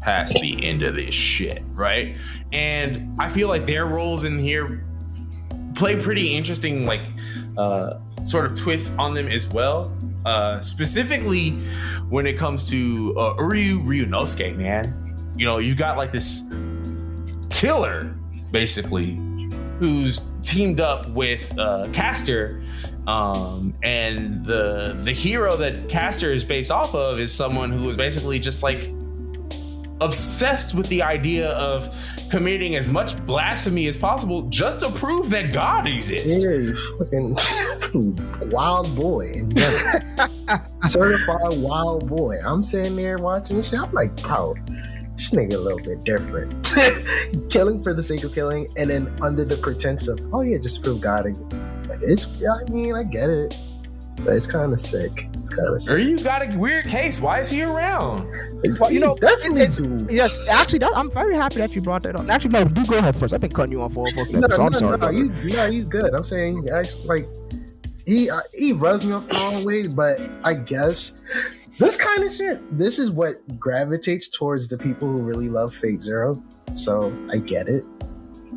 [SPEAKER 1] past the end of this shit, right? And I feel like their roles in here play pretty interesting, like sort of twists on them as well. Specifically when it comes to Ryunosuke, man. You know, you got like this killer, basically, who's teamed up with Caster, and the hero that Caster is based off of is someone who is basically just like obsessed with the idea of committing as much blasphemy as possible just to prove that God exists.
[SPEAKER 2] Yeah, you fucking wild boy. Certified wild boy. I'm sitting there watching this shit. I'm like, bro, this nigga a little bit different. Killing for the sake of killing, and then under the pretense of, oh yeah, just prove God exists. I mean, I get it, but it's kind of sick. Or
[SPEAKER 1] you got a weird case. Why is he around?
[SPEAKER 3] Well, you know,
[SPEAKER 2] definitely
[SPEAKER 3] yes. Actually, I'm very happy that you brought that up. Actually, no, do go ahead first. I've been cutting you off for a fucking episode. I'm sorry.
[SPEAKER 2] You good. I'm saying, actually, like, he rubs me off the wrong way, but I guess this kind of shit, this is what gravitates towards the people who really love Fate Zero. So I get it.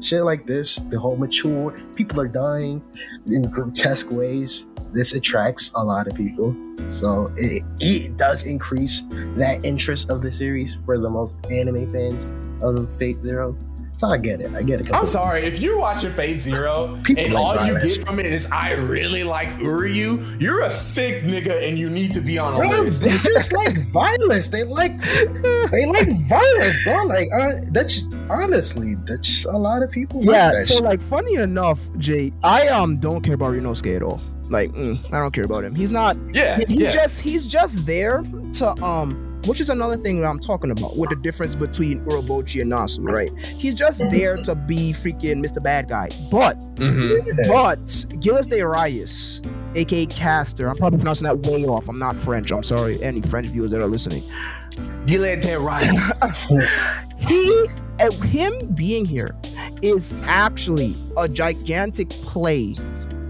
[SPEAKER 2] Shit like this, the whole mature people are dying in grotesque ways. This attracts a lot of people, so it does increase that interest of the series for the most anime fans of Fate Zero. So I get it.
[SPEAKER 1] I'm sorry, if you're watching Fate Zero and all violence. You get from it is I really like Uryu, you're a sick nigga and you need to be on a list.
[SPEAKER 2] They just like violence. They like violence, bro. Like that's a lot of people.
[SPEAKER 3] Yeah.
[SPEAKER 2] Like that
[SPEAKER 3] so
[SPEAKER 2] shit.
[SPEAKER 3] like, funny enough, Jay, I don't care about Ryunosuke at all. Like, I don't care about him. He's not.
[SPEAKER 1] Yeah.
[SPEAKER 3] He's just there to which is another thing that I'm talking about with the difference between Urobuchi and Nasu, right? He's just there to be freaking Mr. Bad Guy. But Gilles de Reyes, aka Caster, I'm probably pronouncing that way off. I'm not French. I'm sorry, any French viewers that are listening.
[SPEAKER 1] Gilles de Reyes.
[SPEAKER 3] Him being here is actually a gigantic play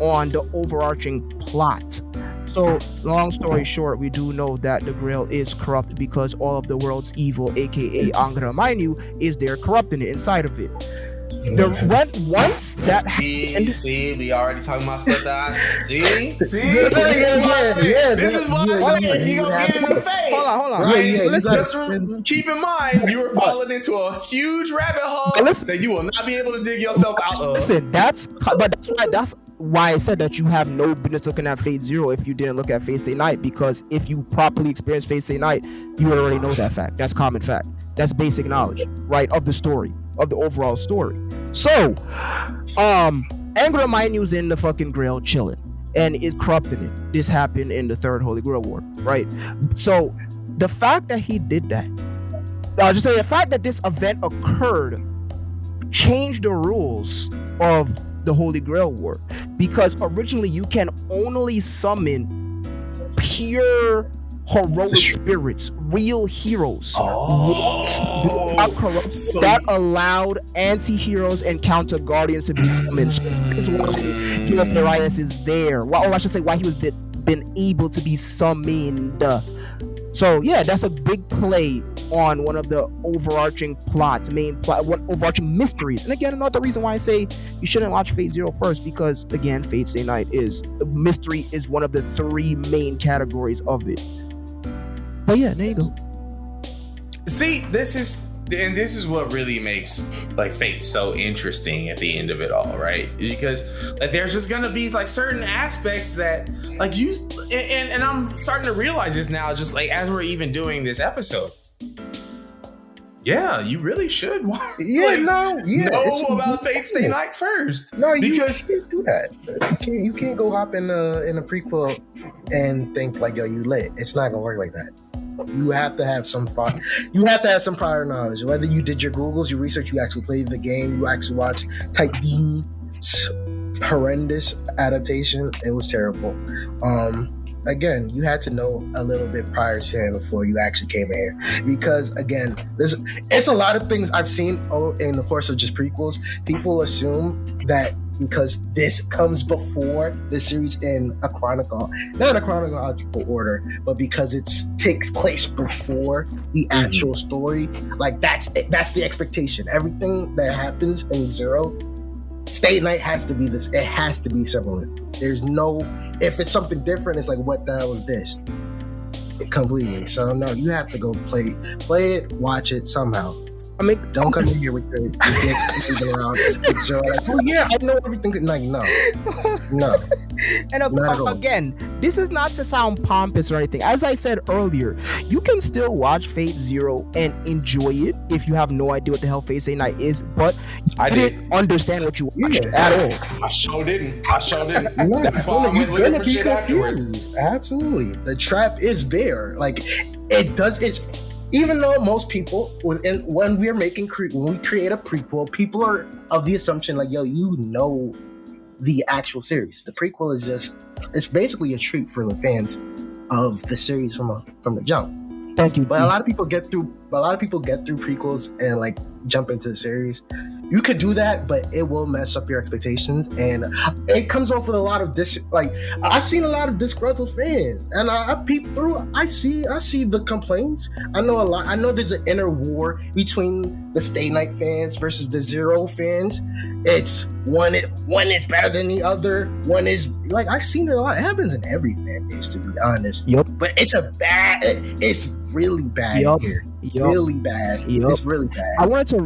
[SPEAKER 3] on the overarching plot. So, long story short, we do know that the Grail is corrupt because all of the world's evil, aka Angra Mainyu, is there corrupting it inside of it. Once that happened,
[SPEAKER 1] see, we already talking about stuff that. See, this is why I said you gonna get in the face.
[SPEAKER 3] Hold on.
[SPEAKER 1] Right? Just keep in mind you were falling into a huge rabbit hole that you will not be able to dig yourself out of.
[SPEAKER 3] Listen, that's why I said that you have no business looking at Fate Zero if you didn't look at Fate Stay Night, because if you properly experience Fate Stay Night, you already know that fact. That's common fact. That's basic knowledge, right, of the story, of the overall story. So, Angra Mainyu's in the fucking Grail chilling and is corrupting it. This happened in the third Holy Grail War, right? So, the fact that he did that, I'll just say the fact that this event occurred changed the rules of the Holy Grail War, because originally you can only summon pure heroic spirits, real heroes. That allowed anti-heroes and counter guardians to be summoned. So this is why Gilles de Reyes is there. Or I should say why he was been able to be summoned. So yeah, that's a big play on one of the overarching overarching mysteries. And again, another reason why I say you shouldn't watch Fate Zero first, because again, Fate Stay Night mystery is one of the 3 main categories of it. But yeah, there you go.
[SPEAKER 1] See, this is and this is what really makes like Fate so interesting at the end of it all, right? Because like there's just gonna be like certain aspects that like you and I'm starting to realize this now, just like as we're even doing this episode. Yeah, you really should. Know about Fate Stay Night first.
[SPEAKER 2] No, you can't do that. You can't go hop in a prequel and think like, yo, you lit. It's not gonna work like that. You have to have some prior knowledge. Whether you did your Googles, your research, you actually played the game, you actually watched Type Dean's horrendous adaptation. It was terrible. Again, you had to know a little bit prior to him before you actually came in here. Because again, it's a lot of things I've seen in the course of just prequels. People assume that because this comes before the series in not a chronological order, but because it takes place before the actual story, like that's the expectation. Everything that happens in Zero, Stay Night has to be this. It has to be similar. There's no, if it's something different, it's like, what the hell is this? Completely. So no, you have to go play it, watch it somehow. I mean, don't come in here with your dick around. So like, oh yeah, I know everything. Like, no.
[SPEAKER 3] And again, this is not to sound pompous or anything. As I said earlier, you can still watch Fate Zero and enjoy it if you have no idea what the hell Fate Stay Night is, but I didn't understand what you watched at all.
[SPEAKER 1] I sure didn't.
[SPEAKER 2] No,
[SPEAKER 1] that's why
[SPEAKER 2] you're gonna be confused. Absolutely, the trap is there. Like it does. Even though most people, when we create a prequel, people are of the assumption like, yo, you know the actual series. The prequel is it's basically a treat for the fans of the series from the jump.
[SPEAKER 3] Thank you.
[SPEAKER 2] But a lot of people get through prequels and like jump into the series. You could do that, but it will mess up your expectations, and it comes off with a lot of I've seen a lot of disgruntled fans, and I peep through. I see the complaints. I know a lot. I know there's an inner war between the Stay Night fans versus the Zero fans. It's one is better than the other. One is like, I've seen it a lot. It happens in every fan base, to be honest.
[SPEAKER 3] Yep.
[SPEAKER 2] But it's really bad here. Really bad. It's really bad.
[SPEAKER 3] I wanted to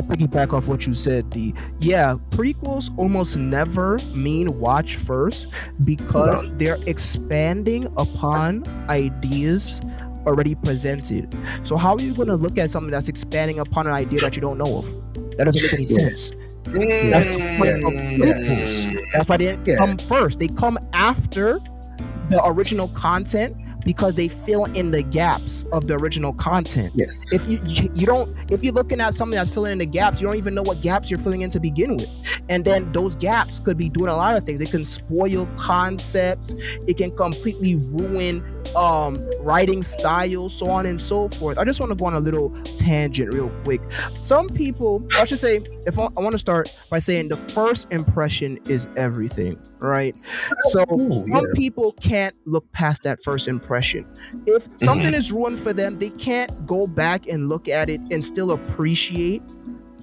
[SPEAKER 3] piggyback off what you said, D. Yeah, prequels almost never mean watch first because they're expanding upon ideas already presented. So how are you going to look at something that's expanding upon an idea that you don't know of? That doesn't make any sense. That's the point of prequels. That's why they didn't come first. They come after the original content because they fill in the gaps of the original content.
[SPEAKER 2] Yes.
[SPEAKER 3] If you're looking at something that's filling in the gaps, you don't even know what gaps you're filling in to begin with. And then those gaps could be doing a lot of things. It can spoil concepts. It can completely ruin writing style, so on and so forth. I just want to go on a little tangent real quick. Some people, I should say, I want to start by saying the first impression is everything, right? So some people can't look past that first impression. If something is ruined for them, they can't go back and look at it and still appreciate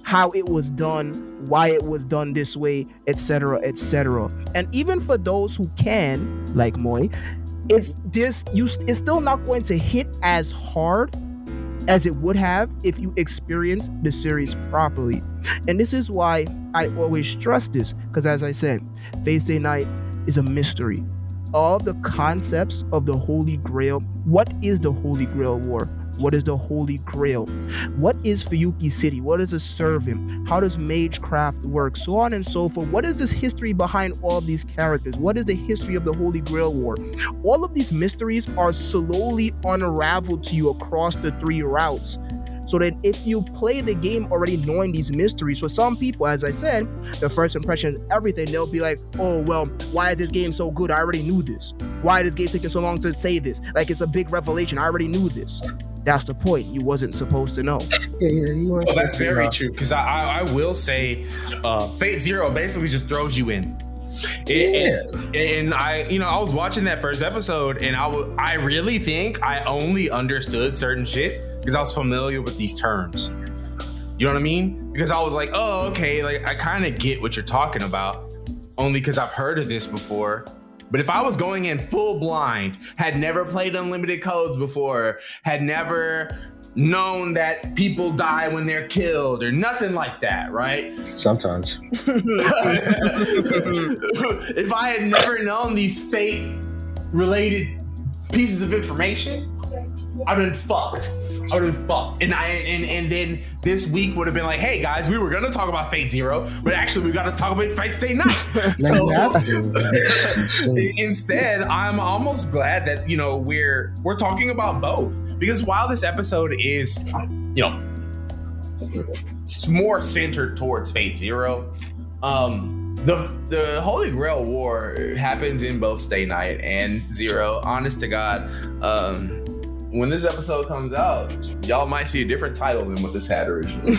[SPEAKER 3] how it was done, why it was done this way, etc., etc. And even for those who can, like Moy, it's still not going to hit as hard as it would have if you experienced the series properly. And this is why I always stress this, because as I said, Fate Stay Night is a mystery. All the concepts of the Holy Grail. What is the Holy Grail War? What is the Holy Grail? What is Fuyuki City? What is a servant? How does Magecraft work? So on and so forth. What is this history behind all of these characters? What is the history of the Holy Grail War? All of these mysteries are slowly unraveled to you across the 3 routes. So that if you play the game already knowing these mysteries, for some people, as I said, the first impression is everything. They'll be like, oh, well, why is this game so good? I already knew this. Why is this game taking so long to say this? Like, it's a big revelation. I already knew this. That's the point. You wasn't supposed to know.
[SPEAKER 1] Well, that's very true. Because I will say, Fate Zero basically just throws you in. And I was watching that first episode, and I really think I only understood certain shit because I was familiar with these terms. You know what I mean? Because I was like, oh, okay, like I kind of get what you're talking about, only because I've heard of this before. But if I was going in full blind, had never played unlimited codes before, had never known that people die when they're killed or nothing like that, right?
[SPEAKER 2] Sometimes.
[SPEAKER 1] If I had never known these fate related pieces of information, I'd been fucked. And then this week would have been like, hey guys, we were gonna talk about Fate Zero, but actually we gotta talk about Fate Stay Night. So instead, I'm almost glad that we're talking about both, because while this episode is more centered towards Fate Zero, the Holy Grail War happens in both Stay Night and Zero. Honest to God, when this episode comes out, y'all might see a different title than what this had originally.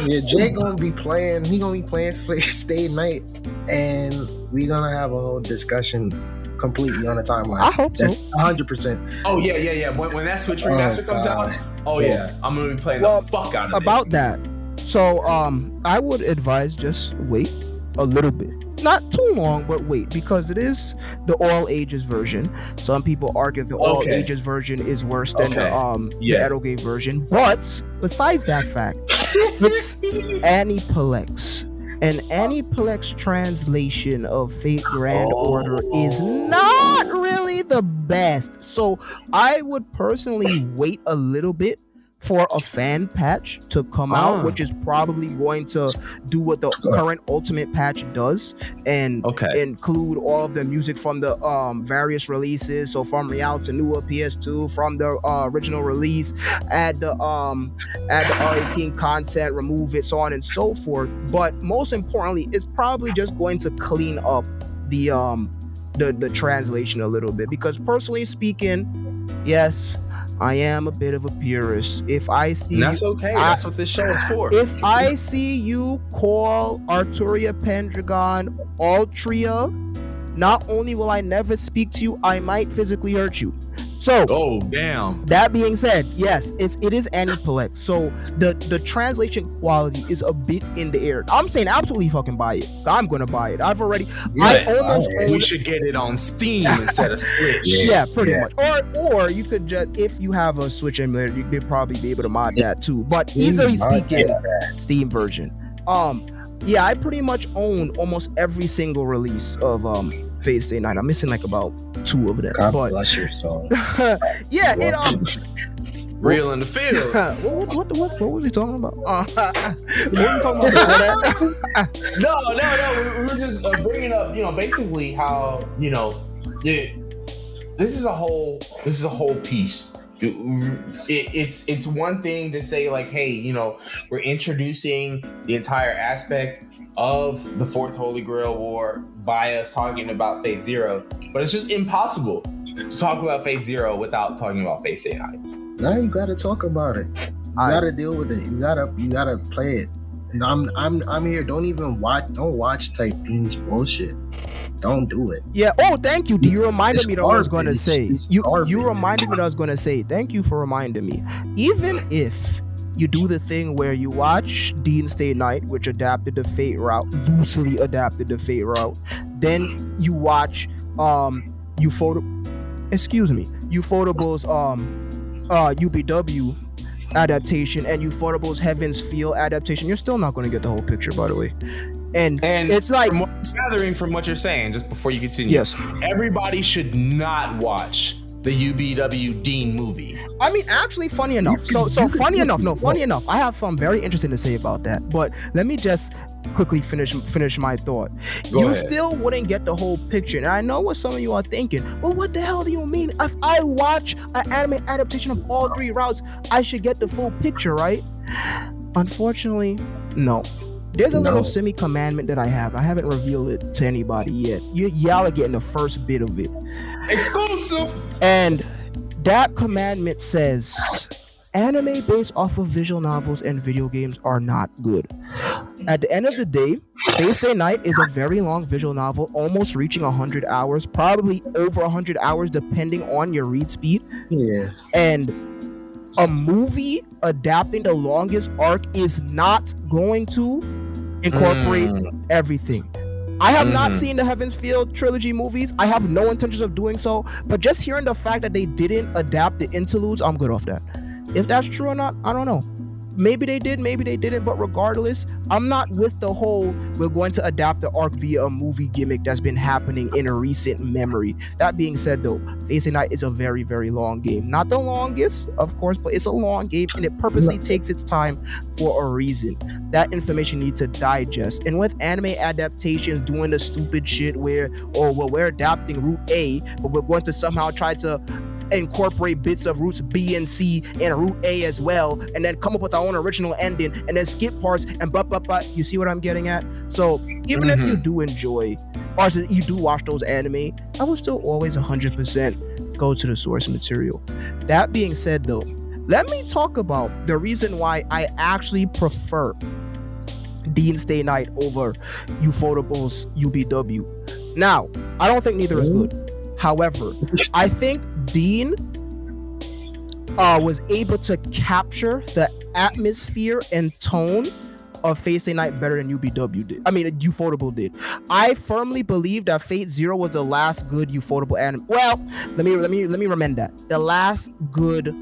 [SPEAKER 2] Yeah, Jay gonna be playing. He gonna be playing Stay Night, and we gonna have a whole discussion completely on the timeline.
[SPEAKER 3] I hope
[SPEAKER 2] that's
[SPEAKER 3] so.
[SPEAKER 2] 100%.
[SPEAKER 1] Oh yeah. When that Switch remaster comes out, I'm gonna be playing the fuck out of it.
[SPEAKER 3] About that, so I would advise just wait a little bit. Not too long, but wait, because it is the all ages version. Some people argue the all ages version is worse than the Edoge version. But besides that fact, it's Aniplex. And Aniplex translation of Fate Grand Order is not really the best. So I would personally wait a little bit for a fan patch to come out, which is probably going to do what the current Ultimate patch does and include all of the music from the various releases. So from Real to Nua PS2, from the original release, add the R18 content, remove it, so on and so forth. But most importantly, it's probably just going to clean up the translation a little bit, because personally speaking, yes, I am a bit of a purist. If I see,
[SPEAKER 1] and that's okay. That's what this show is for.
[SPEAKER 3] If I see you call Arturia Pendragon Altria, not only will I never speak to you, I might physically hurt you. So,
[SPEAKER 1] damn.
[SPEAKER 3] That being said, yes, it is Aniplex. So the translation quality is a bit in the air. I'm saying absolutely fucking buy it. I'm gonna buy it. I've already.
[SPEAKER 1] We should get it on Steam instead of Switch.
[SPEAKER 3] Yeah, pretty much. Or you could just, if you have a Switch emulator, you could probably be able to mod that too. But easily speaking, Steam version. Yeah, I pretty much own almost every single release of Fate Stay Night. I'm missing like about 2 of them.
[SPEAKER 2] God bless your soul.
[SPEAKER 3] Yeah,
[SPEAKER 1] real in the field.
[SPEAKER 3] What were we talking about? What were we talking about?
[SPEAKER 1] No. We were just bringing up, basically how this is a whole piece. It's one thing to say like, hey, we're introducing the entire aspect of the 4th Holy Grail War by us talking about Fate Zero, but it's just impossible to talk about Fate Zero without talking about Fate Stay Night.
[SPEAKER 2] Now you gotta talk about it. You gotta deal with it. You gotta play it. And I'm here. Don't watch type things bullshit. Don't do it.
[SPEAKER 3] Yeah. Oh, thank you. You reminded me that I was going to say. You reminded me that I was going to say. Thank you for reminding me. Even if you do the thing where you watch Dean Stay Night, which adapted the Fate route, loosely adapted the Fate route, then you watch Ufotable's UBW adaptation and Ufotable's Heaven's Feel adaptation, you're still not going to get the whole picture, by the way. And it's like,
[SPEAKER 1] gathering from what you're saying, just before you continue,
[SPEAKER 3] yes,
[SPEAKER 1] everybody should not watch the UBW Dean movie.
[SPEAKER 3] I mean, actually, funny enough. Funny enough. I have something very interesting to say about that. But let me just quickly finish my thought.
[SPEAKER 1] Go ahead.
[SPEAKER 3] Still wouldn't get the whole picture. And I know what some of you are thinking. Well, what the hell do you mean? If I watch an anime adaptation of all 3 routes, I should get the full picture, right? Unfortunately, no. There's a little Simmy commandment that I have. I haven't revealed it to anybody yet. Y'all are getting the first bit of it.
[SPEAKER 1] Exclusive.
[SPEAKER 3] And that commandment says anime based off of visual novels and video games are not good. At the end of the day, Fate Stay Night is a very long visual novel, almost reaching 100 hours, probably over 100 hours depending on your read speed.
[SPEAKER 2] Yeah.
[SPEAKER 3] And a movie adapting the longest arc is not going to incorporate everything. I have not seen the Heaven's Field trilogy movies. I have no intentions of doing so. But just hearing the fact that they didn't adapt the interludes, I'm good off that. If that's true or not, I don't know. Maybe they did, maybe they didn't, but regardless, I'm not with the whole we're going to adapt the arc via a movie gimmick that's been happening in a recent memory. That being said though, Fate Stay Night is a very, very long game. Not the longest, of course, but it's a long game and it purposely takes its time for a reason. That information needs to digest. And with anime adaptations doing the stupid shit where, we're adapting Route A, but we're going to somehow try to incorporate bits of routes B and C and route A as well, and then come up with our own original ending, and then skip parts and but you see what I'm getting at? So even if you do enjoy, or you do watch those anime, I will still always 100% go to the source material. That being said though, let me talk about the reason why I actually prefer Dean Stay Night over Ufotable's UBW. Now, I don't think neither is good. However, I think Dean was able to capture the atmosphere and tone of Fate Stay Night better than UBW did. I mean, Ufotable did. I firmly believe that Fate Zero was the last good Ufotable anime. Well, let me amend that. The last good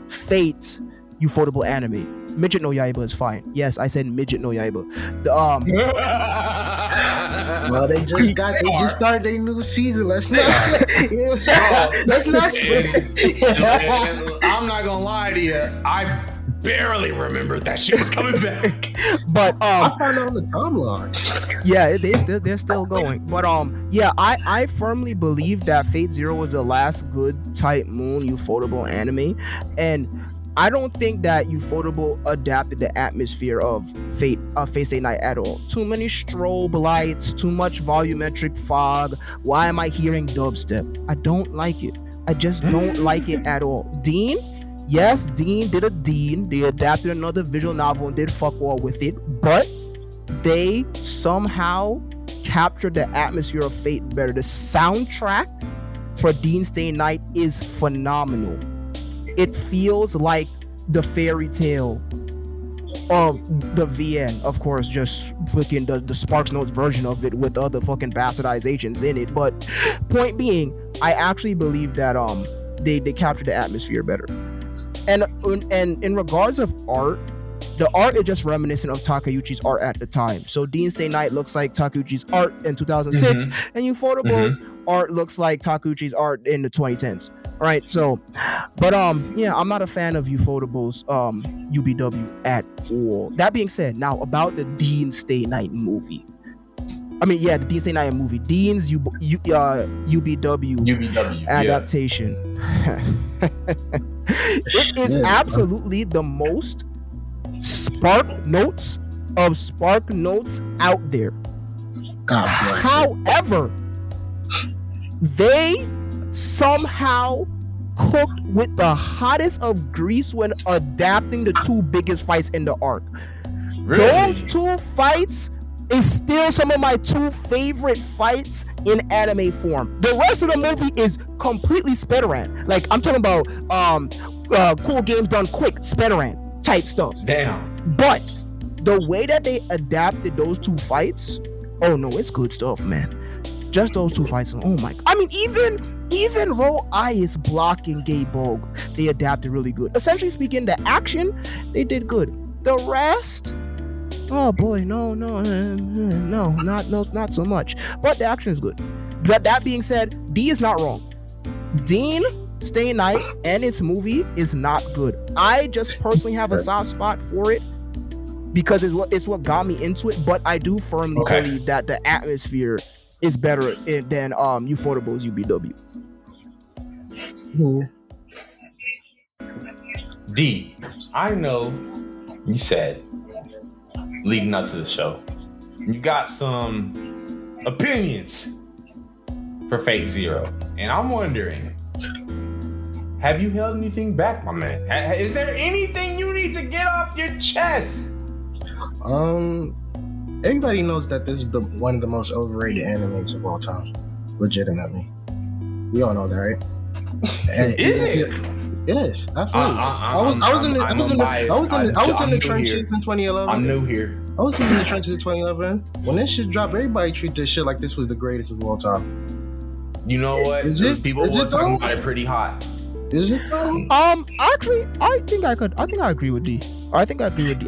[SPEAKER 3] Fate Ufotable anime. Midget no Yaiba is fine. Yes, I said Midget no Yaiba.
[SPEAKER 2] Well, they just started their new season. Let's not say.
[SPEAKER 1] I'm not gonna lie to you. I barely remembered that shit was coming back.
[SPEAKER 3] But
[SPEAKER 2] I found out on the timeline.
[SPEAKER 3] Yeah, they're still going. But yeah, I firmly believe that Fate Zero was the last good Type Moon Ufotable anime, and I don't think that Ufotable adapted the atmosphere of Fate Stay Night at all. Too many strobe lights, too much volumetric fog. Why am I hearing dubstep? I don't like it. I just don't like it at all. Dean? Yes, Dean did a Dean. They adapted another visual novel and did fuck all with it. But they somehow captured the atmosphere of Fate better. The soundtrack for Dean Stay Night is phenomenal. It feels like the fairy tale of the VN, of course, just freaking the Sparks Notes version of it with other fucking bastardizations in it. But point being, I actually believe that they captured the atmosphere better. And in regards of art, the art is just reminiscent of Takeuchi's art at the time. So Dean Stay Night looks like Takeuchi's art in 2006, and Ufotable's art looks like Takeuchi's art in the 2010s. All right, so, but yeah, I'm not a fan of Ufotable's UBW at all. That being said, now about the Dean Stay Night movie. I mean, yeah, the Dean Stay Night movie, Dean's UBW adaptation. It is absolutely the most Spark Notes of Spark Notes out there.
[SPEAKER 2] God bless.
[SPEAKER 3] However, they somehow cooked with the hottest of grease when adapting the two biggest fights in the arc.
[SPEAKER 1] Really?
[SPEAKER 3] Those two fights is still some of my two favorite fights in anime form. The rest of the movie is completely spedran. Like, I'm talking about cool games done quick, spedran type stuff.
[SPEAKER 1] Damn.
[SPEAKER 3] But the way that they adapted those two fights, oh no, it's good stuff, man. Just those two fights. Oh my! I mean, even Ro Ice blocking Gay Bogue, they adapted really good. Essentially speaking, the action they did good. The rest, oh boy, no, not so much. But the action is good. But that being said, D is not wrong. Dean Stay Night and its movie is not good. I just personally have a soft spot for it because it's what got me into it. But I do firmly believe that the atmosphere is better than Ufotable's UBW.
[SPEAKER 1] D, I know you said leading up to the show, you got some opinions for Fate Zero, and I'm wondering, have you held anything back, my man? Is there anything you need to get off your chest?
[SPEAKER 2] Everybody knows that this is one of the most overrated animes of all time. Legitimately. We all know that, right?
[SPEAKER 1] Is it?
[SPEAKER 2] It is absolutely. I was in the trenches in 2011.
[SPEAKER 1] I'm new here.
[SPEAKER 2] I was in the trenches in 2011. When this shit dropped, everybody treat this shit like this was the greatest of all time.
[SPEAKER 1] You know what? People were talking about it pretty hot.
[SPEAKER 2] Is it though?
[SPEAKER 3] Actually, I think I agree with D.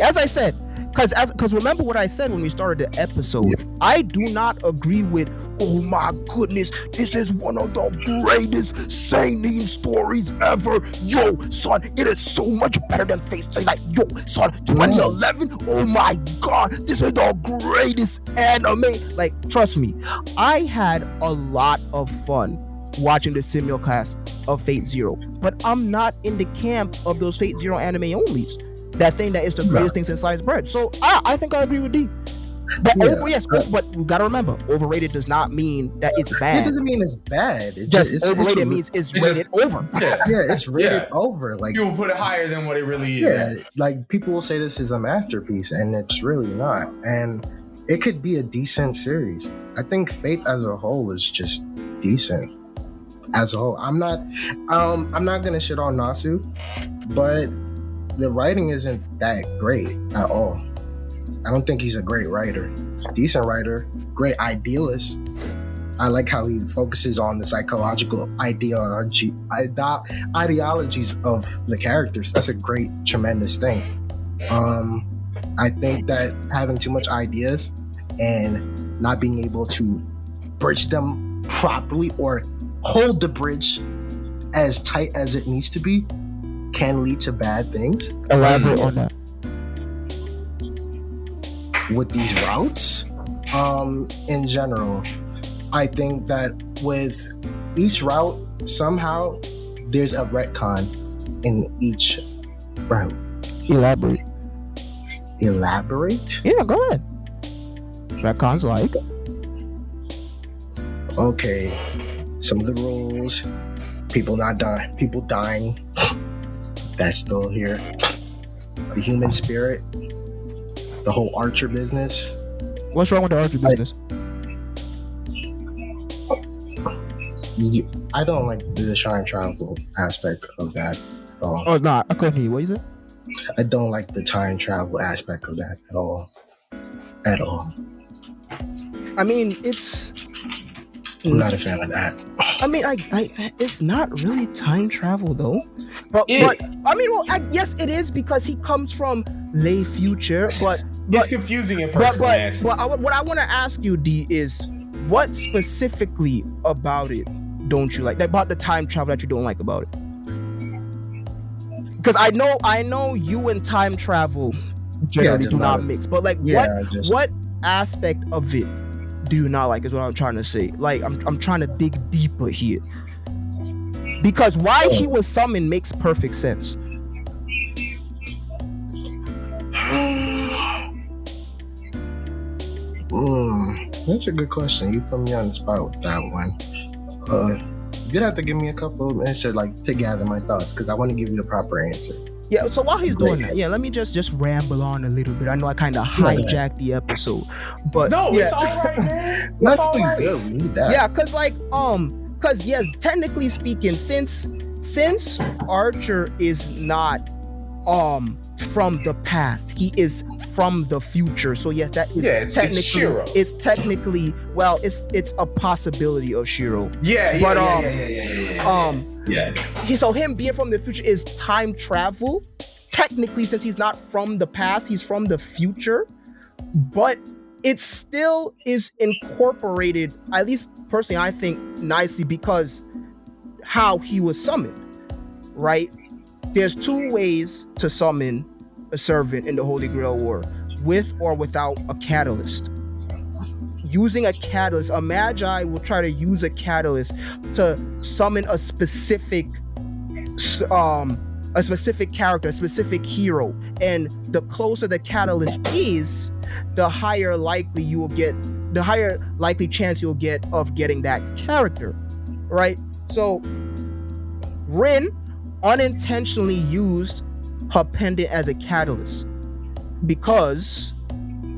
[SPEAKER 3] As I said, because remember what I said when we started the episode. Yeah. I do not agree with, oh my goodness, this is one of the greatest seinen stories ever. Yo, son, it is so much better than Fate. Like, yo, son, 2011, oh my god, this is the greatest anime. Like, trust me, I had a lot of fun watching the simulcast of Fate Zero, but I'm not in the camp of those Fate Zero anime onlys. That thing that is the greatest thing since sliced bread. So I think I agree with D. But but we gotta remember, overrated does not mean that it's bad.
[SPEAKER 2] It doesn't mean it's bad.
[SPEAKER 3] It's overrated means it's rated over.
[SPEAKER 2] Yeah, it's rated over. Like,
[SPEAKER 1] you will put it higher than what it really is.
[SPEAKER 2] Yeah, like people will say this is a masterpiece, and it's really not. And it could be a decent series. I think Fate as a whole is just decent. As a whole, I'm not gonna shit on Nasu, but the writing isn't that great at all. I don't think he's a great writer. Decent writer, great idealist. I like how he focuses on the psychological ideologies of the characters. That's a great, tremendous thing. I think that having too much ideas and not being able to bridge them properly or hold the bridge as tight as it needs to be can lead to bad things.
[SPEAKER 3] Elaborate on that.
[SPEAKER 2] With these routes, in general, I think that with each route, somehow there's a retcon in each route.
[SPEAKER 3] Elaborate? Yeah, go ahead. Retcons like?
[SPEAKER 2] Okay, some of the rules, people dying. That's still here. The human spirit, the whole Archer business.
[SPEAKER 3] What's wrong with the Archer business?
[SPEAKER 2] I don't like the time travel aspect of that at all.
[SPEAKER 3] Oh, nah, I couldn't hear you. What is it?
[SPEAKER 2] I don't like the time travel aspect of that at all. At all.
[SPEAKER 3] I mean,
[SPEAKER 2] I'm not a fan of that.
[SPEAKER 3] I mean, it's not really time travel though. But I mean, well, yes, it is because he comes from late future. But
[SPEAKER 1] it's confusing at first glance.
[SPEAKER 3] But what I want to ask you, D, is what specifically about it don't you like? About the time travel that you don't like about it? Because I know you and time travel generally do not mix. But like, what aspect of it do you not like is what I'm trying to say. Like, I'm trying to dig deeper here. Because why he was summoned makes perfect sense.
[SPEAKER 2] That's a good question. You put me on the spot with that one. You'd have to give me a couple of minutes to to gather my thoughts because I want to give you a proper answer.
[SPEAKER 3] Yeah, so while he's doing that, let me just ramble on a little bit. I know I kind of hijacked the episode, but
[SPEAKER 1] no, it's all right, man. It's all right.
[SPEAKER 2] Good. We need that.
[SPEAKER 3] Yeah, because technically speaking, since Archer is not from the past, he is from the future. So yes, that is technically it's a possibility of Shiro. So him being from the future is time travel. Technically, since he's not from the past, he's from the future. But it still is incorporated, at least personally, I think, nicely because how he was summoned, right? There's two ways to summon a servant in the Holy Grail War, with or without a catalyst. Using a catalyst, a magi will try to use a catalyst to summon a specific character, a specific hero, and the closer the catalyst is, the higher likely chance you'll get of getting that character, right? So Rin unintentionally used her pendant as a catalyst because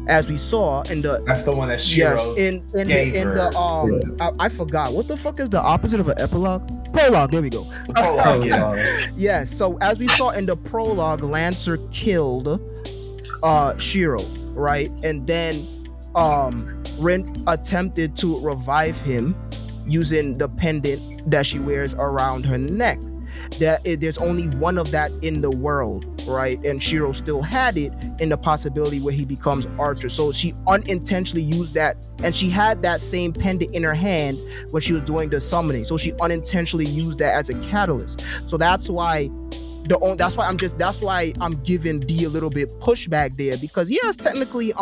[SPEAKER 3] as we saw in the
[SPEAKER 1] That's the one that Shiro gave her.
[SPEAKER 3] I forgot what the fuck is the opposite of an epilogue. Prologue. There we go.
[SPEAKER 1] Prologue. Yeah.
[SPEAKER 3] Yes. So as we saw in the prologue, Lancer killed Shiro, right, and then Rin attempted to revive him using the pendant that she wears around her neck. There's only one of that in the world, right? And Shiro still had it in the possibility where he becomes Archer. So she unintentionally used that, and she had that same pendant in her hand when she was doing the summoning. So she unintentionally used that as a catalyst. So that's why I'm giving D a little bit pushback there, because yes, technically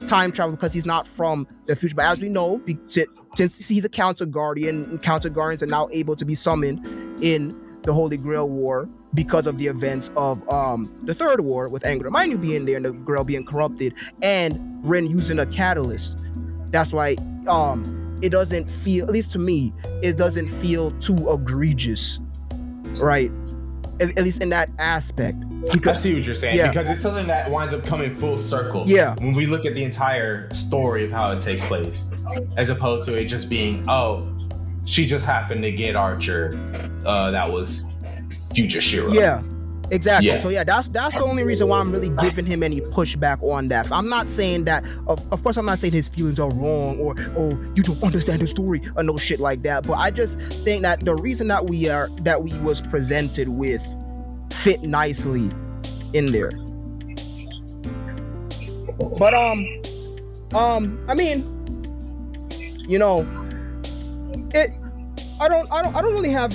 [SPEAKER 3] time travel because he's not from the future, but as we know, since he's a counter guardian, and counter guardians are now able to be summoned in the Holy Grail War because of the events of the Third War, with Angry Mind You being there and the Grail being corrupted, and Rin using a catalyst. That's why it doesn't feel, at least to me, it doesn't feel too egregious, right? At least in that aspect.
[SPEAKER 1] I see what you're saying, because it's something that winds up coming full circle.
[SPEAKER 3] Yeah.
[SPEAKER 1] When we look at the entire story of how it takes place, as opposed to it just being, oh, she just happened to get Archer. That was future Shiro.
[SPEAKER 3] Yeah. Exactly.
[SPEAKER 1] Yeah.
[SPEAKER 3] So yeah, that's the only reason why I'm really giving him any pushback on that. I'm not saying that. Of course, I'm not saying his feelings are wrong or you don't understand the story or no shit like that. But I just think that the reason that we was presented with fit nicely in there. But I mean, you know, it. I don't really have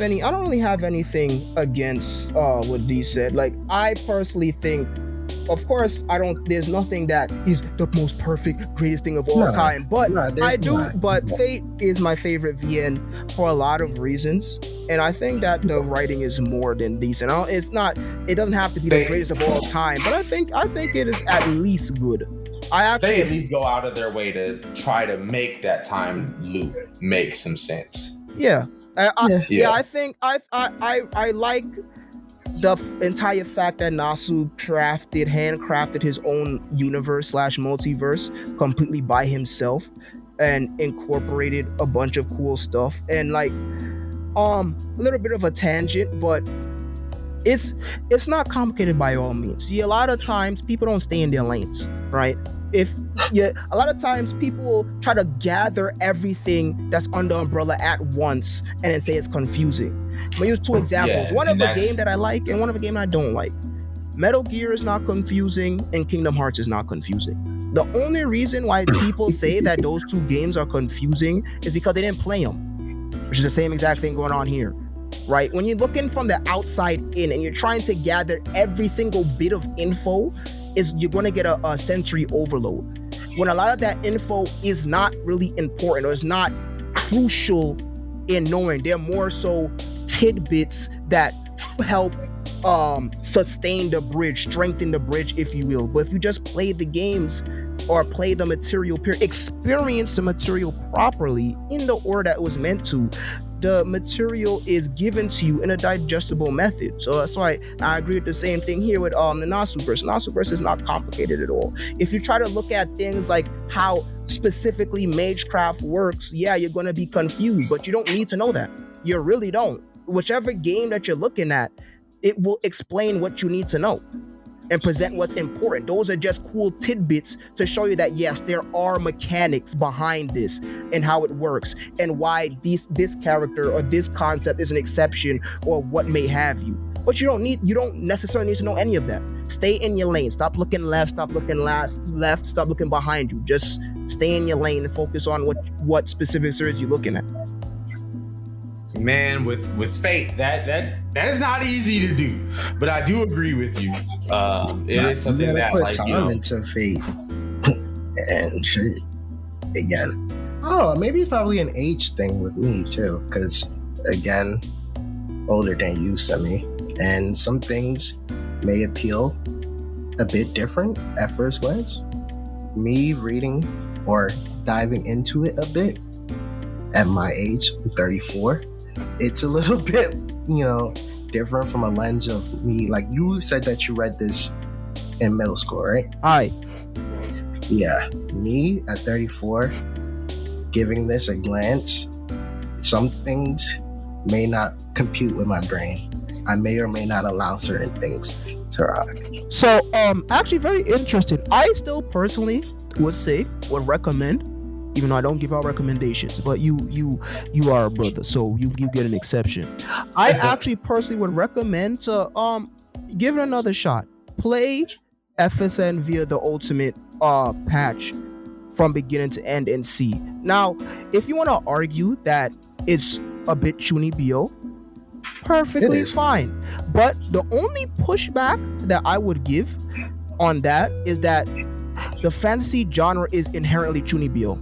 [SPEAKER 3] anything against what D said. Like, I personally think, of course, there's nothing that is the most perfect, greatest thing of all time. But but Fate is my favorite VN for a lot of reasons. And I think that the writing is more than decent. It doesn't have to be the greatest of all time, but I think it is at least good.
[SPEAKER 1] They at least go out of their way to try to make that time loop make some sense.
[SPEAKER 3] Yeah. I think I like the entire fact that Nasu handcrafted his own universe / multiverse completely by himself and incorporated a bunch of cool stuff. And like a little bit of a tangent, but it's not complicated by all means. See, a lot of times people don't stay in their lanes, right? A lot of times people try to gather everything that's under umbrella at once and then say it's confusing. I'm gonna use two examples. One of a game that I like and one of a game I don't like. Metal Gear is not confusing and Kingdom Hearts is not confusing. The only reason why people say that those two games are confusing is because they didn't play them, which is the same exact thing going on here. Right? When you're looking from the outside in and you're trying to gather every single bit of info, you're going to get a sensory overload. When a lot of that info is not really important or is not crucial in knowing, they're more so tidbits that help sustain the bridge, strengthen the bridge, if you will. But if you just play the games or play the material, experience the material properly in the order that it was meant to, the material is given to you in a digestible method. So that's why I agree with the same thing here with the Nasuverse. Nasuverse is not complicated at all. If you try to look at things like how specifically Magecraft works, yeah, you're going to be confused, but you don't need to know that. You really don't. Whichever game that you're looking at, it will explain what you need to know and present what's important. Those are just cool tidbits to show you that yes, there are mechanics behind this and how it works and why this character or this concept is an exception or what may have you. But you don't necessarily need to know any of that. Stay in your lane. Stop looking left, stop looking left, stop looking behind you. Just stay in your lane and focus on what specific series you're looking at.
[SPEAKER 1] Man, with Fate, that is not easy to do, but I do agree with you. It is something that
[SPEAKER 2] put
[SPEAKER 1] like
[SPEAKER 2] time into Fate and shit again. Oh, maybe it's probably an age thing with me too, because again, older than you, Simmy, and some things may appeal a bit different at first glance. Me reading or diving into it a bit at my age, I'm 34. It's a little bit, different from a lens of me. Like you said that you read this in middle school, right?
[SPEAKER 3] Aye.
[SPEAKER 2] Yeah, me at 34, giving this a glance, some things may not compute with my brain. I may or may not allow certain things to rock.
[SPEAKER 3] So, actually, very interesting. I still personally would recommend, even though I don't give out recommendations, but you are a brother, so you get an exception. I actually personally would recommend to give it another shot. Play FSN via the ultimate patch from beginning to end and see. Now, if you want to argue that it's a bit chunibyo, perfectly fine. But the only pushback that I would give on that is that the fantasy genre is inherently chunibyo.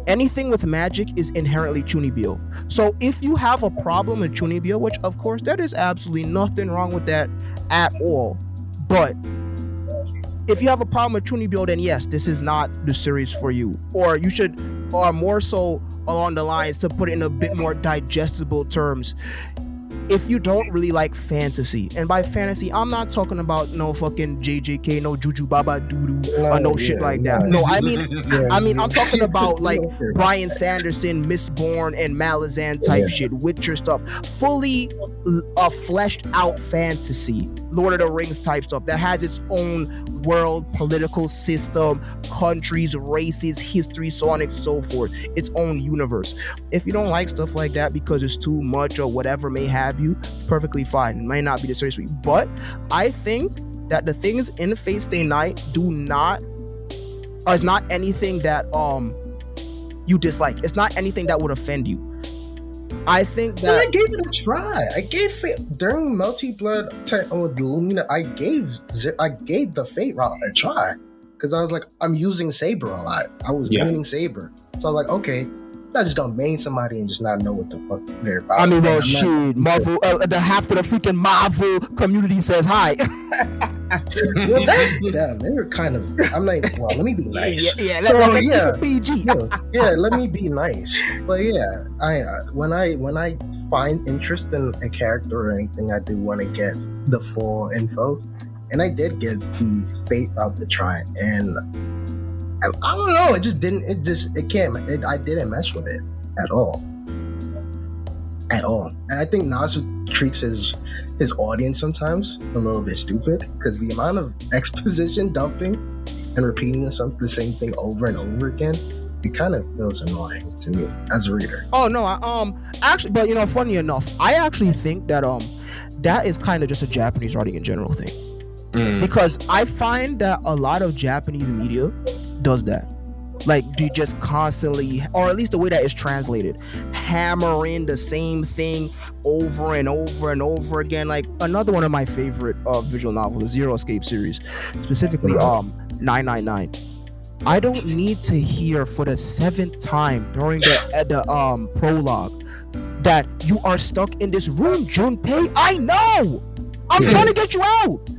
[SPEAKER 3] Anything with magic is inherently chunibyo. So if you have a problem with chunibyo, which of course there is absolutely nothing wrong with that at all, but if you have a problem with chunibyo, then yes, this is not the series for you. Or you should, or more so along the lines, to put it in a bit more digestible terms, if you don't really like fantasy, and by fantasy I'm not talking about no fucking JJK, no Juju Baba Doodoo, or no shit like that. No, I mean I'm talking about like Bryan Sanderson, Mistborn, and Malazan type shit, Witcher stuff, fully fleshed out fantasy, Lord of the Rings type stuff that has its own world, political system, countries, races, history, so on and so forth, its own universe. If you don't like stuff like that because it's too much or whatever may have you, perfectly fine. It might not be the series for you. But I think that the things in Fate Stay Night is not anything that you dislike. It's not anything that would offend you. I think that
[SPEAKER 2] I gave it a try. I gave Fate during Melty Blood with Lumina. I gave the Fate route a try because I was like, I'm using Saber a lot. I was maining Saber, so I was like, okay, I'm not just gonna main somebody and just not know what the fuck they're about.
[SPEAKER 3] I mean, well, shit, Marvel, the half of the freaking Marvel community says hi.
[SPEAKER 2] Well, that's them. They were kind of. I'm like, well, let me be nice.
[SPEAKER 3] Let's keep it PG.
[SPEAKER 2] Let me be nice. But yeah, when I find interest in a character or anything, I do want to get the full info, and I did get the Fate route to try, and I don't know. It just didn't. I didn't mess with it at all. And I think Nasu treats his audience sometimes a little bit stupid because the amount of exposition dumping and repeating the same thing over and over again, it kind of feels annoying to me as a reader.
[SPEAKER 3] Oh no, actually, but funny enough, I actually think that that is kind of just a Japanese writing in general thing. Because I find that a lot of Japanese media does that. Like, you just constantly, or at least the way that it's translated, hammer in the same thing over and over and over again. Like, another one of my favorite visual novels, the Zero Escape series, specifically 999. I don't need to hear for the 7th time during the prologue that you are stuck in this room, Junpei. I know! I'm trying to get you out!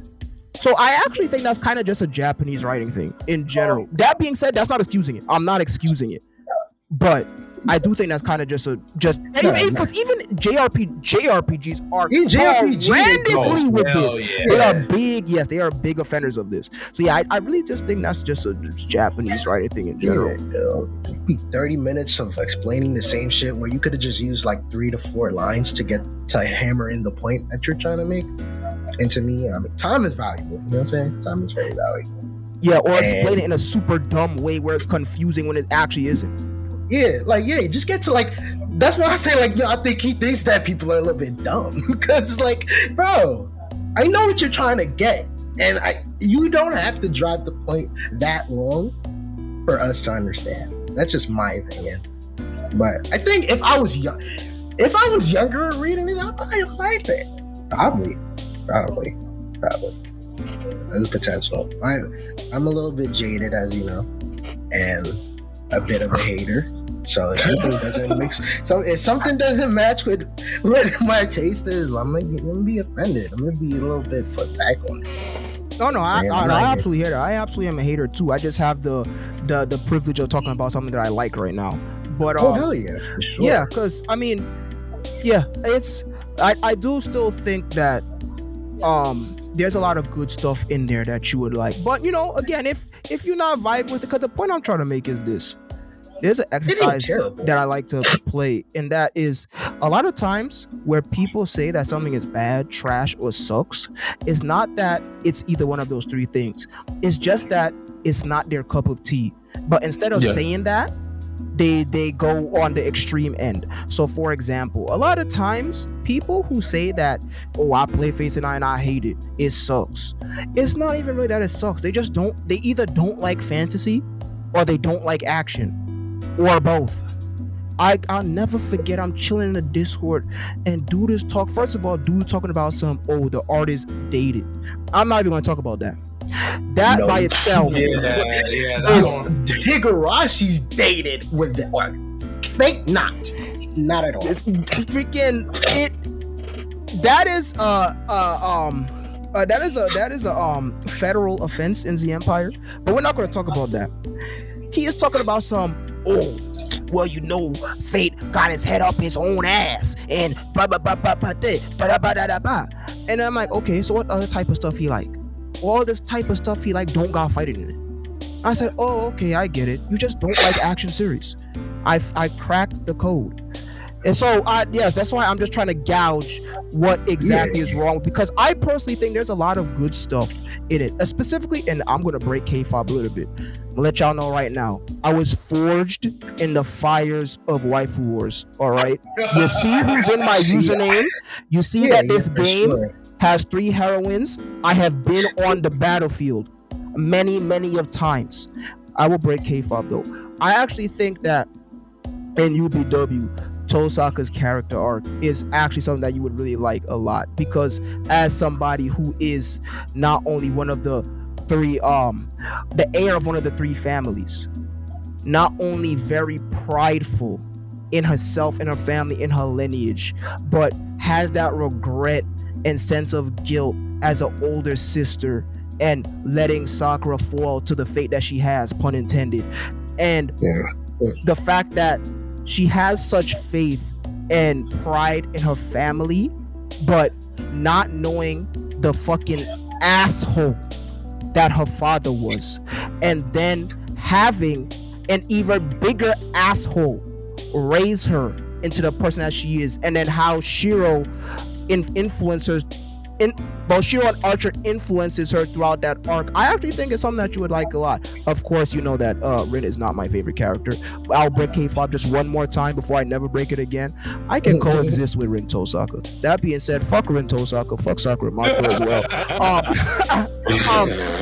[SPEAKER 3] So I actually think that's kind of just a Japanese writing thing in general. That being said, that's not excusing it. I'm not excusing it. But I do think that's kind of because even JRPGs are horrendously with this. Yeah. They are big, yes, they are big offenders of this. So yeah, I really just think that's just a Japanese writing thing in general.
[SPEAKER 2] It'd be 30 minutes of explaining the same shit where you could have just used like 3 to 4 lines to hammer in the point that you're trying to make. And to me, I mean, time is valuable. You know what I'm saying? Time is very valuable.
[SPEAKER 3] Yeah, or explain it in a super dumb way where it's confusing when it actually isn't.
[SPEAKER 2] Yeah, just get to that's why I say I think he thinks that people are a little bit dumb because bro, I know what you're trying to get, and you don't have to drive the point that long for us to understand. That's just my opinion. But I think if I was younger reading it, I probably liked it. Probably. There's potential. I'm a little bit jaded, as you know, and a bit of a hater. So if something doesn't match with what my taste is, I'm gonna be offended. I'm gonna be a little bit put back on it.
[SPEAKER 3] No, I absolutely hear that. I absolutely am a hater too. I just have the privilege of talking about something that I like right now. But
[SPEAKER 2] hell yeah, for sure.
[SPEAKER 3] Yeah, because I mean, yeah, I do still think that there's a lot of good stuff in there that you would like. But again, if you're not vibing with it, because the point I'm trying to make is this. There's an exercise that I like to play, and that is a lot of times where people say that something is bad, trash, or sucks. It's not that it's either one of those three things. It's just that it's not their cup of tea. But instead of saying that, they go on the extreme end. So for example, a lot of times people who say that, oh, I play Face and I hate it, it sucks. It's not even really that it sucks. They either don't like fantasy or they don't like action. Or both. I'll never forget, I'm chilling in the Discord and dude is talking about the artist dated. I'm not even going to talk about that. That by itself
[SPEAKER 2] is Higarashi's dated with the art. Fake not at all.
[SPEAKER 3] That is a federal offense in the Empire, but we're not going to talk about that. He is talking about Fate got his head up his own ass and blah blah blah blah blah blah blah blah. And I'm like, okay, so what other type of stuff he like? All this type of stuff he like don't got fighting in it. I said, oh, okay, I get it. You just don't like action series. I cracked the code. And so, that's why I'm just trying to gouge what exactly is wrong, because I personally think there's a lot of good stuff in it. Specifically, and I'm going to break K-Fob a little bit. I'm going to let y'all know right now. I was forged in the fires of Waifu Wars, all right? You see who's in my username? You see that this game has 3 heroines. I have been on the battlefield many, many of times. I will break K-Fob, though. I actually think that in UBW, Tosaka's character arc is actually something that you would really like a lot, because as somebody who is not only one of the 3 the heir of one of the 3 families, not only very prideful in herself and her family, in her lineage, but has that regret and sense of guilt as an older sister and letting Sakura fall to the fate that she has, pun intended. And the fact that she has such faith and pride in her family, but not knowing the fucking asshole that her father was, and then having an even bigger asshole raise her into the person that she is, and then how Shiro Shiro and Archer influences her throughout that arc. I actually think it's something that you would like a lot. Of course, you know that Rin is not my favorite character. I'll break K-Fob just one more time before I never break it again. I can coexist with Rin Tosaka. That being said, fuck Rin Tosaka, fuck Sakura Makura as well.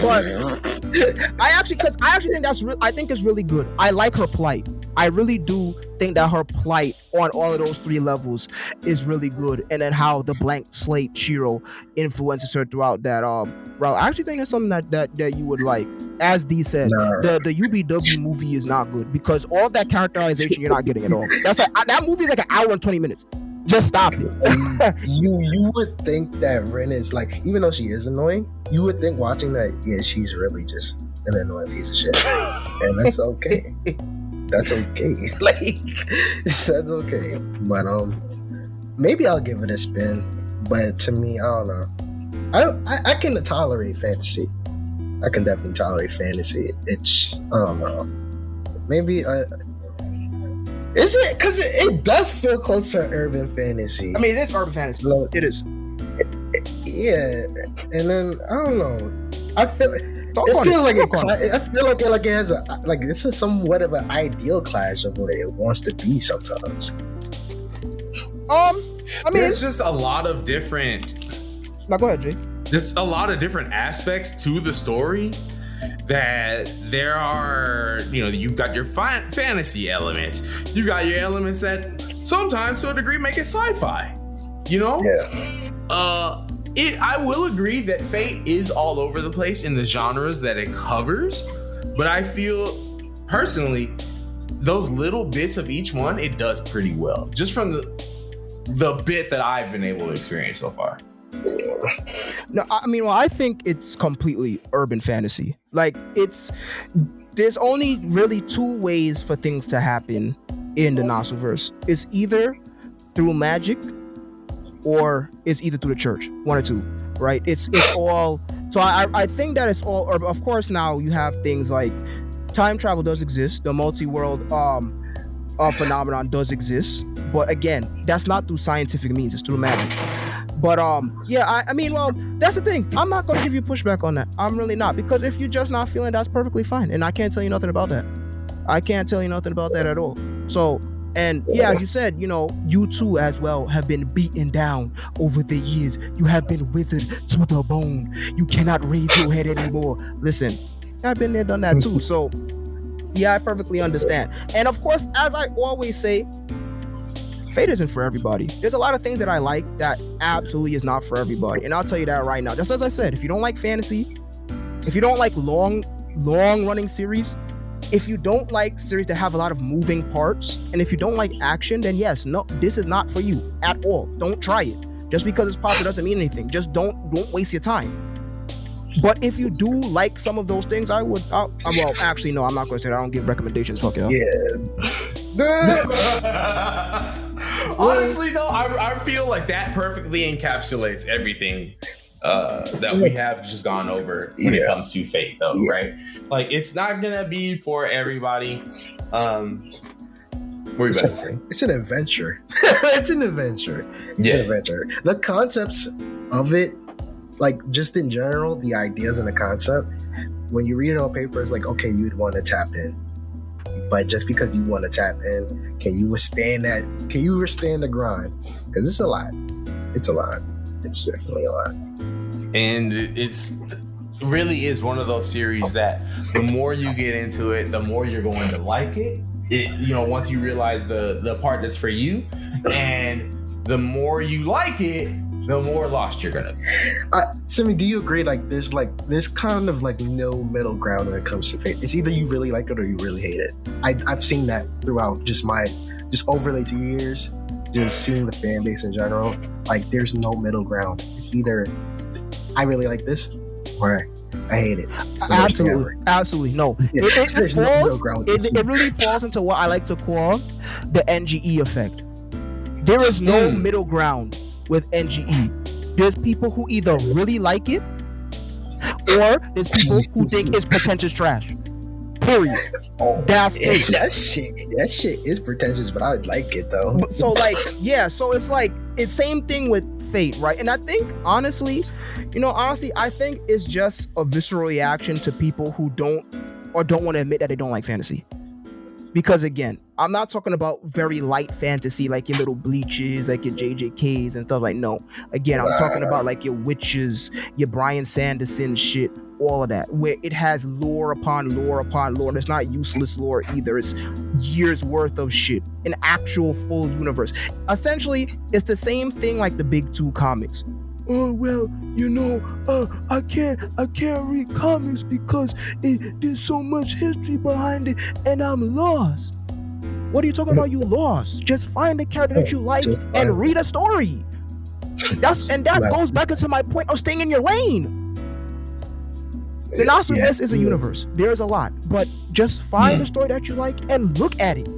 [SPEAKER 3] But I actually think I think it's really good. I like her plight. I really do think that her plight on all of those 3 levels is really good, and then how the blank slate Shiro influences her throughout that route. I actually think it's something that you would like. As D said, the UBW movie is not good because all that characterization you're not getting at all. That's like that movie is like an hour and 20 minutes. Just stop it.
[SPEAKER 2] you would think that Rin is like, even though she is annoying, you would think watching that, she's really just an annoying piece of shit, and that's okay. That's okay. That's okay. But maybe I'll give it a spin. But to me, I don't know. I can tolerate fantasy. I can definitely tolerate fantasy. It's, I don't know. Maybe is it? Because it does feel close to urban fantasy.
[SPEAKER 3] I mean, it is urban fantasy. It is.
[SPEAKER 2] Yeah, and then I don't know. I feel. I feel like it has it's a somewhat of an ideal clash of what it wants to be sometimes.
[SPEAKER 3] I mean,
[SPEAKER 1] it's just a lot of different.
[SPEAKER 3] Now go ahead, Jay.
[SPEAKER 1] There's a lot of different aspects to the story that there are. You've got your fantasy elements. You got your elements that sometimes, to a degree, make it sci-fi.
[SPEAKER 2] Yeah.
[SPEAKER 1] I will agree that Fate is all over the place in the genres that it covers, but I feel personally those little bits of each one, it does pretty well, just from the bit that I've been able to experience so far.
[SPEAKER 3] No, I mean, I think it's completely urban fantasy. Like, there's only really 2 ways for things to happen in the Nasuverse. It's either through magic, or it's either through the church. 1 or 2, right? It's all. So I think that it's all. Or of course, now you have things like time travel does exist. The multi-world phenomenon does exist, but again, that's not through scientific means. It's through magic. But yeah, I mean, well, that's the thing. I'm not gonna give you pushback on that. I'm really not, because if you're just not feeling, that's perfectly fine, and I can't tell you nothing about that. I can't tell you nothing about that at all. So, and yeah, as you said, you know, you too as well have been beaten down over the years. You have been withered to the bone. You cannot raise your head anymore. Listen, I've been there, done that too. So, yeah, I perfectly understand. And of course, as I always say, Fate isn't for everybody. There's a lot of things that I like that absolutely is not for everybody. And I'll tell you that right now. Just as I said, if you don't like fantasy, if you don't like long running series, if you don't like series that have a lot of moving parts, and if you don't like action, then yes, no, this is not for you at all. Don't try it. Just because it's popular doesn't mean anything. Just don't waste your time. But if you do like some of those things, well, actually, no, I'm not going to say that. I don't give recommendations. Fuck it.
[SPEAKER 2] Yeah.
[SPEAKER 1] Honestly, though, I feel like that perfectly encapsulates everything that we have just gone over when it comes to Fate, though, right? Like, it's not gonna be for everybody. What were you about to say?
[SPEAKER 2] It's an adventure. It's an adventure. The concepts of it, like, just in general, the ideas and the concept, when you read it on paper, it's like, okay, you'd want to tap in. But just because you want to tap in, can you withstand that? Can you withstand the grind? Because it's a lot. It's a lot. It's definitely a lot.
[SPEAKER 1] And it's really is one of those series that the more you get into it, the more you're going to like it. You know, once you realize the part that's for you, and the more you like it, the more lost you're gonna be.
[SPEAKER 2] Simmy, do you agree? Like, there's kind of like no middle ground when it comes to Fate. It's either you really like it or you really hate it. I've seen that throughout just overlay to years, just seeing the fan base in general. Like, there's no middle ground. It's either I really like this or I hate it.
[SPEAKER 3] Absolutely no. It really falls into what I like to call the NGE effect. There is no middle ground with NGE. There's people who either really like it, or there's people who think it's pretentious trash. Period. That's it.
[SPEAKER 2] That shit is pretentious, but I like it though.
[SPEAKER 3] So like, yeah, so it's like, it's same thing with Fate, right? And I think honestly, I think it's just a visceral reaction to people who don't want to admit that they don't like fantasy. Because again, I'm not talking about very light fantasy like your little Bleaches, like your JJKs and stuff. Like, no. Again, I'm talking about like your Witches, your Bryan Sanderson shit, all of that, where it has lore upon lore upon lore. And it's not useless lore either. It's years worth of shit, an actual full universe. Essentially, it's the same thing like the big two comics. Oh well, I can't read comics because there's so much history behind it, and I'm lost. What are you talking about? You lost? Just find a character that you like and read a story. That goes back into my point of staying in your lane. The Nasuverse is a universe. There's a lot, but just find a story that you like and look at it.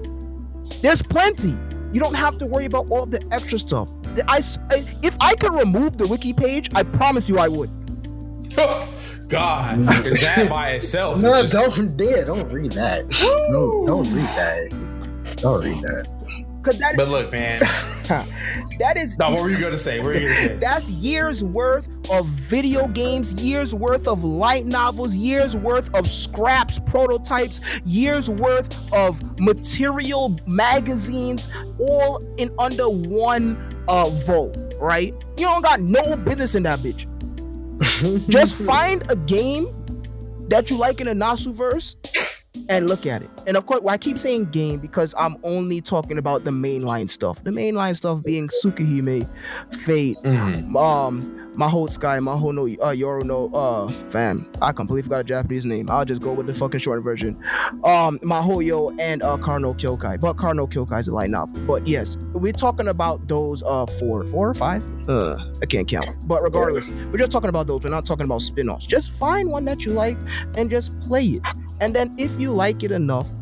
[SPEAKER 3] There's plenty. You don't have to worry about all the extra stuff. If I could remove the wiki page, I promise you I would.
[SPEAKER 1] God, because that by itself
[SPEAKER 2] No,
[SPEAKER 1] is just...
[SPEAKER 2] don't read that. No, don't read that. Don't read that.
[SPEAKER 1] But look, man.
[SPEAKER 3] That is...
[SPEAKER 1] No, what were you going to say?
[SPEAKER 3] That's years worth of video games, years worth of light novels, years worth of scraps, prototypes, years worth of material, magazines, all in under one vote, right? You don't got no business in that bitch. Just find a game that you like in the Nasuverse and look at it. And of course, I keep saying game because I'm only talking about the mainline stuff. The mainline stuff being Tsukihime, Fate, Mahou Sky, Mahou no Yoru no fam. I completely forgot a Japanese name. I'll just go with the fucking short version. Mahoyo and Karno Kyokai. But Karno Kyokai is a light novel. But yes, we're talking about those four or five. I can't count. But regardless, we're just talking about those. We're not talking about spin-offs. Just find one that you like and just play it. And then if you like it enough,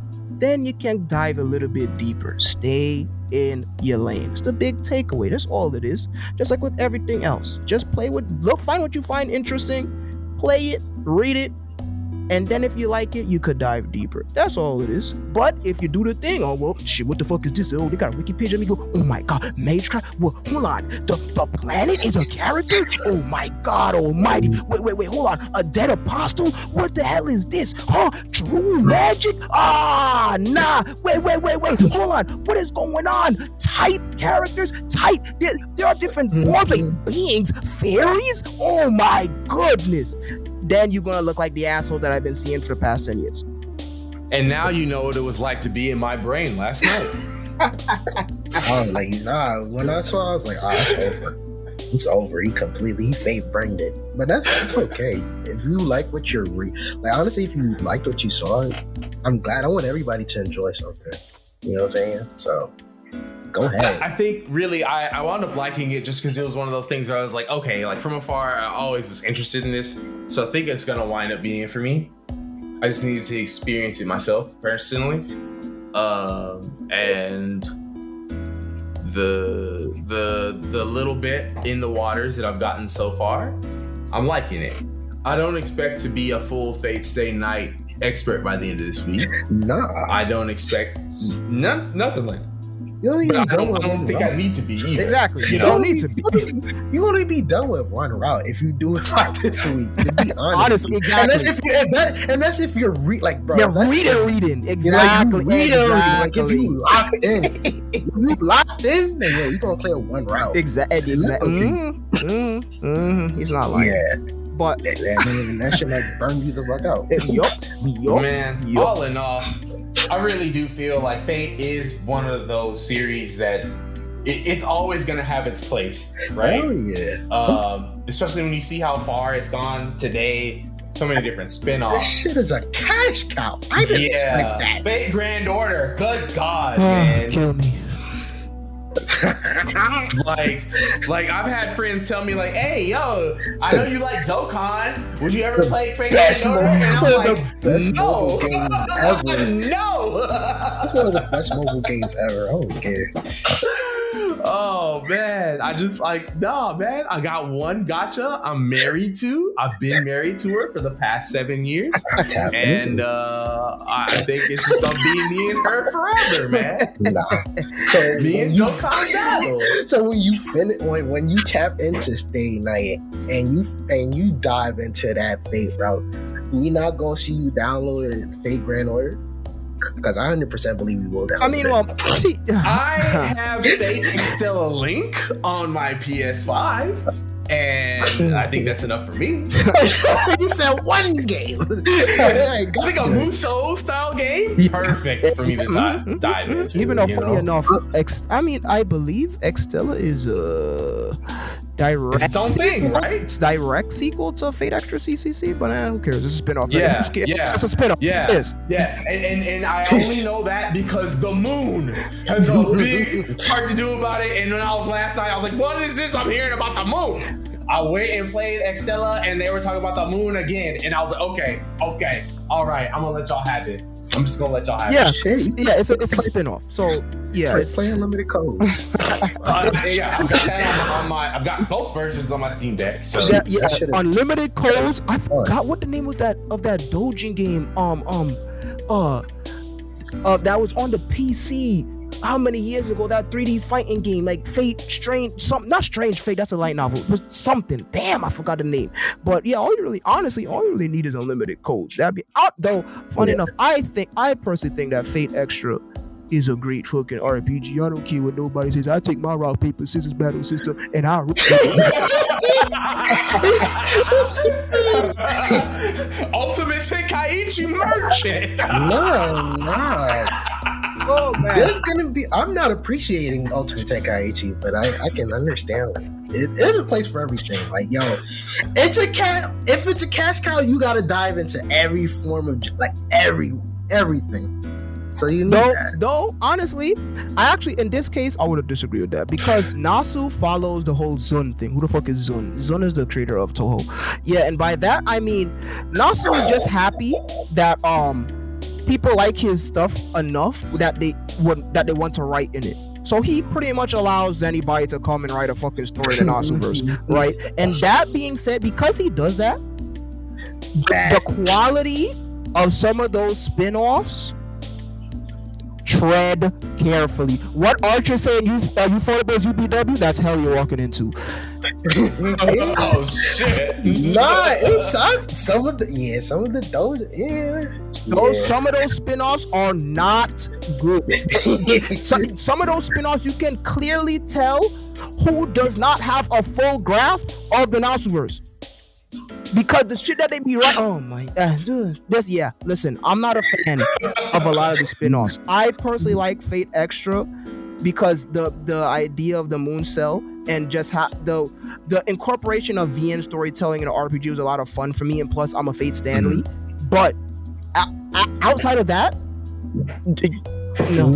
[SPEAKER 3] then you can dive a little bit deeper. Stay in your lane. It's the big takeaway. That's all it is. Just like with everything else. Just find what you find interesting, play it, read it, and then if you like it, you could dive deeper. That's all it is. But if you do the thing, oh well, shit, what the fuck is this? Oh, they got a wiki page. Let me go. Oh my god, Mage Cry. Well, hold on. The planet is a character? Oh my god almighty. Wait, hold on. A dead apostle? What the hell is this? Huh? True magic? Ah, nah. Wait. Hold on. What is going on? Type characters? There are different forms of beings. Fairies? Oh my goodness. Then you're gonna look like the asshole that I've been seeing for the past 10 years.
[SPEAKER 1] And now you know what it was like to be in my brain last night.
[SPEAKER 2] I was like, nah. When I saw, I was like, it's over. It's over. He fake brained it. But that's okay. If you like what you're like, honestly, if you liked what you saw, I'm glad. I want everybody to enjoy something. You know what I'm saying? So go ahead.
[SPEAKER 1] I think really I wound up liking it just because it was one of those things where I was like, okay, like from afar, I always was interested in this. So I think it's gonna wind up being it for me. I just needed to experience it myself personally. And the little bit in the waters that I've gotten so far, I'm liking it. I don't expect to be a full Fate Stay Night expert by the end of this week.
[SPEAKER 2] Nah.
[SPEAKER 1] I don't expect nothing like that.
[SPEAKER 2] I
[SPEAKER 1] don't think I need to be either.
[SPEAKER 3] Exactly. You don't need to be.
[SPEAKER 2] You want to be done with one route if you do it like this week. To be honest.
[SPEAKER 3] Honestly, exactly.
[SPEAKER 2] And that's if you're bro.
[SPEAKER 3] You're reading. Exactly.
[SPEAKER 2] Like if you locked in, then you're gonna play a one route.
[SPEAKER 3] Exactly. He's not lying.
[SPEAKER 2] Yeah.
[SPEAKER 3] But
[SPEAKER 2] that shit might burn you the fuck out.
[SPEAKER 3] Yup.
[SPEAKER 1] Man, all in all, I really do feel like Fate is one of those series that it's always gonna have its place, right?
[SPEAKER 2] Oh yeah.
[SPEAKER 1] Especially when you see how far it's gone today. So many different spin-offs.
[SPEAKER 2] This shit is a cash cow. I didn't expect that.
[SPEAKER 1] Fate Grand Order. Good God, man.
[SPEAKER 3] Kill me.
[SPEAKER 1] like I've had friends tell me like, hey yo, I know you like Dokkan, would you ever play Fate Grand Order? And I'm like, no. No.
[SPEAKER 2] It's one of the best mobile games ever. I don't care.
[SPEAKER 1] Oh man, I just like, nah man, I got one gacha I'm married to. I've been married to her for the past 7 years. And I think it's just gonna be me and her forever, man.
[SPEAKER 2] Nah. So
[SPEAKER 1] me and Dokkan battle.
[SPEAKER 2] So when you tap into Stay Night and you dive into that Fate route, we not gonna see you download Fate Grand Order? Because I 100% believe we will download
[SPEAKER 3] I mean, well, see,
[SPEAKER 1] I have Fate Extella Link on my PS5. And I think that's enough for me.
[SPEAKER 2] You said one game.
[SPEAKER 1] I think a Muso style game, perfect for me to dive into.
[SPEAKER 3] Even though, funny enough, I believe Extella is a direct
[SPEAKER 1] its own thing, right?
[SPEAKER 3] It's direct sequel to Fate Extra CCC, but who cares? It's a spinoff.
[SPEAKER 1] Yeah,
[SPEAKER 3] it's a spinoff.
[SPEAKER 1] Yeah,
[SPEAKER 3] it is.
[SPEAKER 1] Yeah, and I only know that because the moon has a big part to do about it. And when I was last night, I was like, "What is this? I'm hearing about the moon." I went and played Extella, and they were talking about the moon again, and I was like, "Okay, all right, I'm gonna let y'all have it. I'm just gonna let y'all have it."
[SPEAKER 3] It's a spinoff. So yeah,
[SPEAKER 2] it's playing limited codes.
[SPEAKER 1] I've got both versions on my Steam Deck. So
[SPEAKER 3] unlimited codes. I forgot what the name was that Dojin game. That was on the PC. How many years ago? That 3D fighting game, like Fate, not Strange Fate. That's a light novel. It was something. Damn, I forgot the name. But yeah, all you really need is unlimited codes. That'd be out though. Funny enough, I personally think that Fate Extra is a great fucking RPG. I don't care what nobody says. I take my rock paper scissors battle system and I.
[SPEAKER 1] Ultimate Tenkaichi merchant.
[SPEAKER 2] No. Oh man, there's gonna be. I'm not appreciating Ultimate Tenkaichi, but I can understand it. There's a place for everything. Like yo, it's a cat. If it's a cash cow, you gotta dive into every form of like everything. So you know
[SPEAKER 3] though, honestly, I actually in this case I would have disagreed with that because Nasu follows the whole Zun thing. Who the fuck is Zun? Zun is the creator of Toho. Yeah, and by that I mean Nasu is just happy that people like his stuff enough that they want to write in it. So he pretty much allows anybody to come and write a fucking story in the Nasuverse, right? And that being said, because he does that, the quality of some of those spin-offs, tread carefully. What Archer saying you Ufotable UPW, that's hell you're walking into.
[SPEAKER 1] Oh shit.
[SPEAKER 2] Nah, it's some of the
[SPEAKER 3] Some of those spin-offs are not good. Some of those spin-offs you can clearly tell who does not have a full grasp of the Nasuverse. Because the shit that they be right, oh my dude, listen, I'm not a fan of a lot of the spin-offs. I personally like Fate Extra because the idea of the Moon Cell and just the incorporation of VN storytelling in an RPG was a lot of fun for me, and plus I'm a Fate Stanley. But outside of that, no,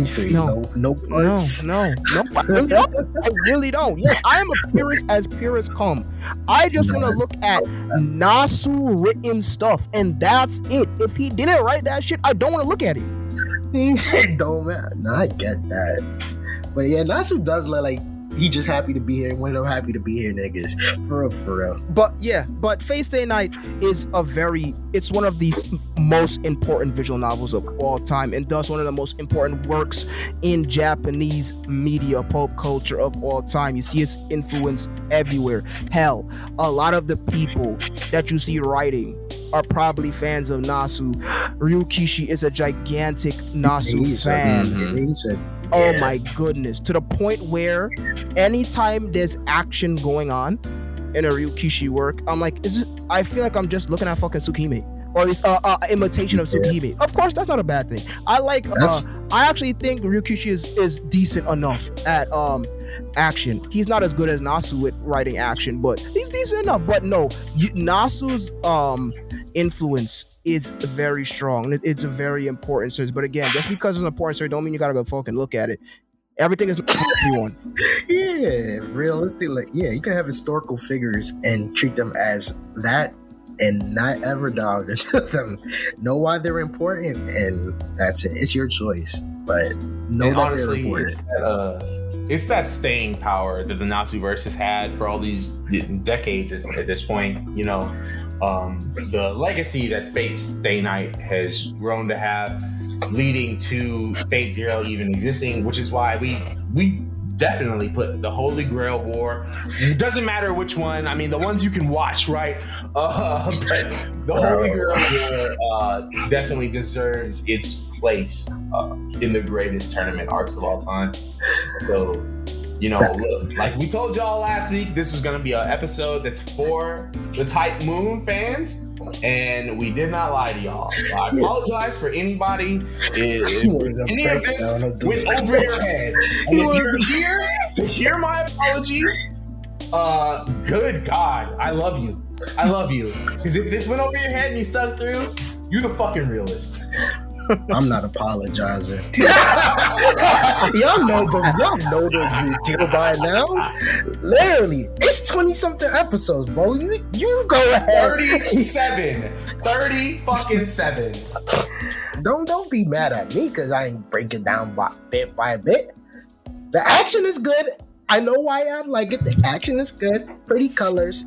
[SPEAKER 3] I really don't. Yes, I am a purist as purists come. I just want to look at Nasu written stuff, and that's it. If he didn't write that shit, I don't want to look at it.
[SPEAKER 2] Don't matter. No, I get that. But yeah, Nasu does look like he just happy to be here. One of them happy to be here niggas. For real.
[SPEAKER 3] But Fate Stay Night is it's one of these most important visual novels of all time, and thus one of the most important works in Japanese media, pulp culture of all time. You see its influence everywhere. Hell, a lot of the people that you see writing are probably fans of Nasu. Ryukishi is a gigantic Nasu fan. Oh my goodness. To the point where anytime there's action going on in a Ryukishi work, I'm like, I feel like I'm just looking at fucking Tsukihime. Or at least imitation of Tsukihime. Of course, that's not a bad thing. I actually think Ryukishi is decent enough at action. He's not as good as Nasu with writing action, but he's decent enough. But no, Nasu's influence is very strong. It's a very important series. But again, just because it's an important series don't mean you gotta go fucking look at it. Everything is not for everyone.
[SPEAKER 2] Yeah, realistic. Like, yeah, you can have historical figures and treat them as that and not ever delve into them. Know why they're important, and that's it. It's your choice. But know that
[SPEAKER 1] honestly,
[SPEAKER 2] they're important.
[SPEAKER 1] It's that staying power that the Nasuverse has had for all these decades at this point. You know, the legacy that Fate Stay Night has grown to have, leading to Fate Zero even existing, which is why we definitely put the Holy Grail War. It doesn't matter which one. I mean, the ones you can watch, right? But the Holy Grail War definitely deserves its place in the greatest tournament arcs of all time. So, you know, look, like we told y'all last week, this was going to be an episode that's for the Type Moon fans, and we did not lie to y'all. I apologize for anybody if any of this went over your head. And if you're here to hear my apology, good God, I love you. I love you. Because if this went over your head and you stuck through, you're the fucking realist.
[SPEAKER 2] I'm not apologizing. y'all know the deal by now. Literally, it's 20-something episodes, bro. You go ahead. 30 fucking 7. Don't be mad at me because I ain't breaking down bit by bit. The action is good. I know why I like it. The action is good. Pretty colors.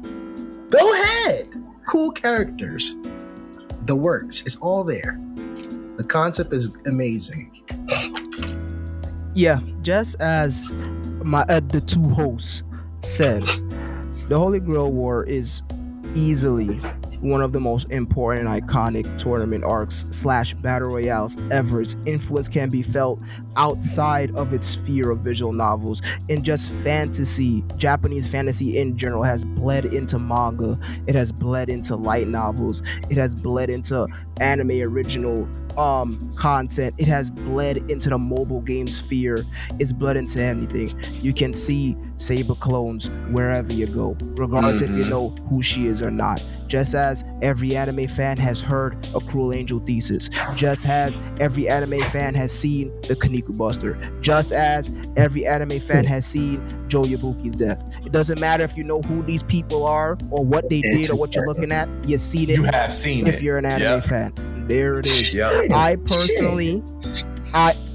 [SPEAKER 2] Go ahead. Cool characters. The works. It's all there. The concept is amazing.
[SPEAKER 3] Yeah, just as the two hosts said, the Holy Grail War is easily one of the most important and iconic tournament arcs / battle royales ever. Its influence can be felt outside of its sphere of visual novels, and just fantasy. Japanese fantasy in general has bled into manga. It has bled into light novels. It has bled into anime original content. It has bled into the mobile game sphere. It's bled into anything. You can see Saber clones wherever you go, regardless if you know who she is or not. Just as every anime fan has heard a Cruel Angel thesis, just as every anime fan has seen the Kaniku Buster, just as every anime fan has seen Joe Yabuki's death. It doesn't matter if you know who these people are or what they did or what you're looking at. You've seen it.
[SPEAKER 1] You have seen
[SPEAKER 3] if
[SPEAKER 1] it.
[SPEAKER 3] You're an anime fan. There it is.
[SPEAKER 1] Yep.
[SPEAKER 3] I personally,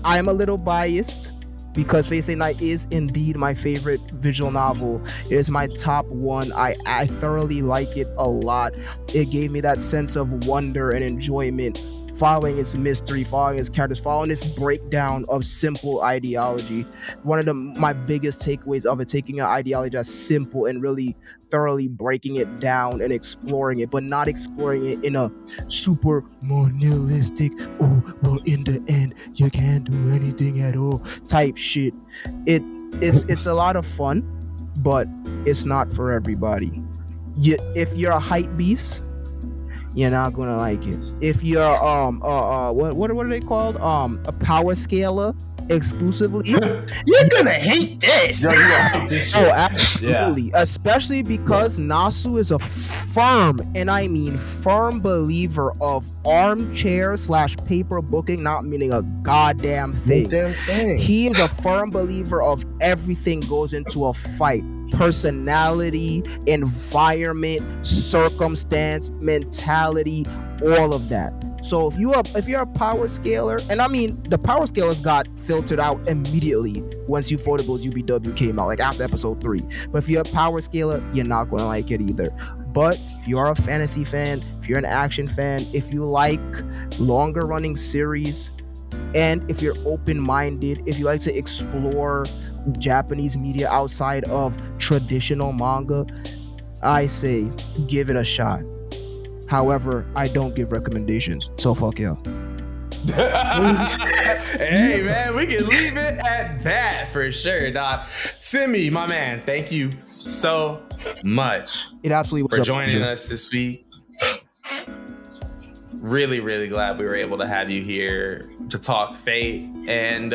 [SPEAKER 3] I'm a little biased because Fate Stay Night is indeed my favorite visual novel. It is my top one. I thoroughly like it a lot. It gave me that sense of wonder and enjoyment, following its mystery, following its characters, following its breakdown of simple ideology. One of my biggest takeaways of it, taking an ideology that's simple and really thoroughly breaking it down and exploring it, but not exploring it in a super more nihilistic, oh, well, in the end, you can't do anything at all type shit. It's a lot of fun, but it's not for everybody. If you're a hype beast, you're not gonna like it. If you're what are they called? A power scaler exclusively, you're gonna hate this. Oh, absolutely. Yeah. Especially because Nasu is a firm, and I mean firm, believer of armchair / paper booking, not meaning a goddamn thing. He is a firm believer of everything goes into a fight. Personality, environment, circumstance, mentality, all of that. So if you're a power scaler, and I mean the power scalers got filtered out immediately once Ufotables UBW came out, like after episode 3. But if you're a power scaler, you're not gonna like it either. But if you're a fantasy fan, if you're an action fan, if you like longer running series, and if you're open-minded, if you like to explore Japanese media outside of traditional manga, I say give it a shot. However, I don't give recommendations, so fuck y'all.
[SPEAKER 1] Hey man, we can leave it at that for sure, dog. Simmy, my man, thank you so much.
[SPEAKER 3] It absolutely was
[SPEAKER 1] for joining us this week. Really, really glad we were able to have you here to talk Fate, and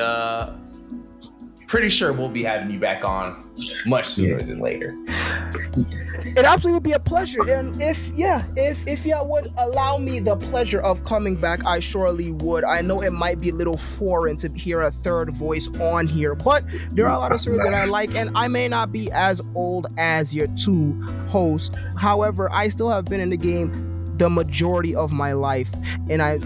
[SPEAKER 1] pretty sure we'll be having you back on much sooner than later.
[SPEAKER 3] It absolutely would be a pleasure, and if y'all would allow me the pleasure of coming back, I surely would. I know it might be a little foreign to hear a third voice on here, but there are a lot of stories that I like, and I may not be as old as your two hosts. However, I still have been in the game the majority of my life, and I'm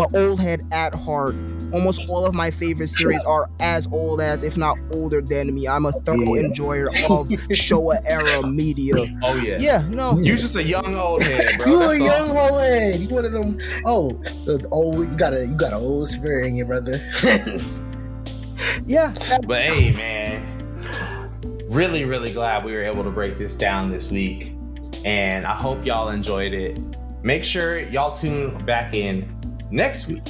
[SPEAKER 3] an old head at heart. Almost all of my favorite series are as old as, if not older than me. I'm a thorough enjoyer of Showa era media.
[SPEAKER 1] Oh yeah.
[SPEAKER 3] Yeah, no.
[SPEAKER 1] You just a young old head, bro.
[SPEAKER 2] You a young old head. You one of them. Oh, you got an old spirit in you, brother.
[SPEAKER 3] Yeah.
[SPEAKER 1] But hey, man, really, really glad we were able to break this down this week, and I hope y'all enjoyed it. Make sure y'all tune back in next week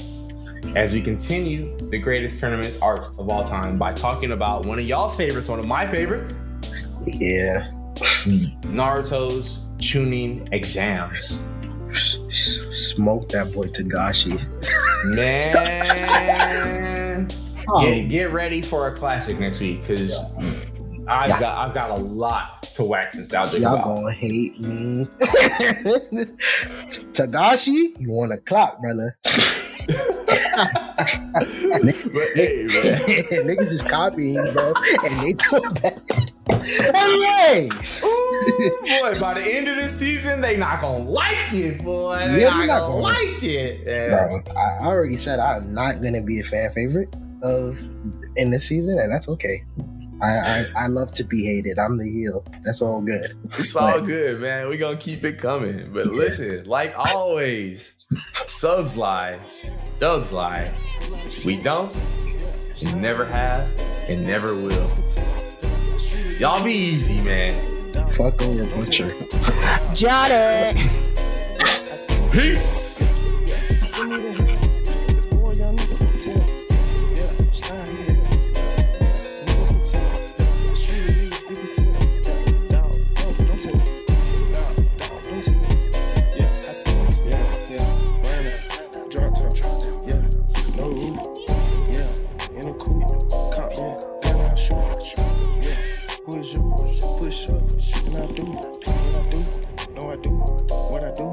[SPEAKER 1] as we continue the greatest tournament arc of all time by talking about one of y'all's favorites, one of my favorites.
[SPEAKER 2] Yeah.
[SPEAKER 1] Naruto's Chunin exams.
[SPEAKER 2] Smoke that boy Tagashi.
[SPEAKER 1] Man. Get ready for a classic next week, because I've got a lot to wax nostalgic
[SPEAKER 2] y'all
[SPEAKER 1] about.
[SPEAKER 2] Gonna hate me. Tagashi, you want a clock, brother. Niggas is copying, bro, and they doing that. Anyways,
[SPEAKER 1] boy, by the end of the season, they not gonna like it, boy. They not gonna like it. Yeah.
[SPEAKER 2] Bro, I already said I'm not gonna be a fan favorite in this season, and that's okay. I love to be hated. I'm the heel. That's all good.
[SPEAKER 1] It's all good, man. We gonna keep it coming. But listen, like always, subs lie, dubs lie. We don't, and never have, and never will. Y'all be easy, man.
[SPEAKER 2] Fuck over Butcher.
[SPEAKER 3] Johnny.
[SPEAKER 1] Peace.
[SPEAKER 4] Push up, and I do what I do. No, I do what I do.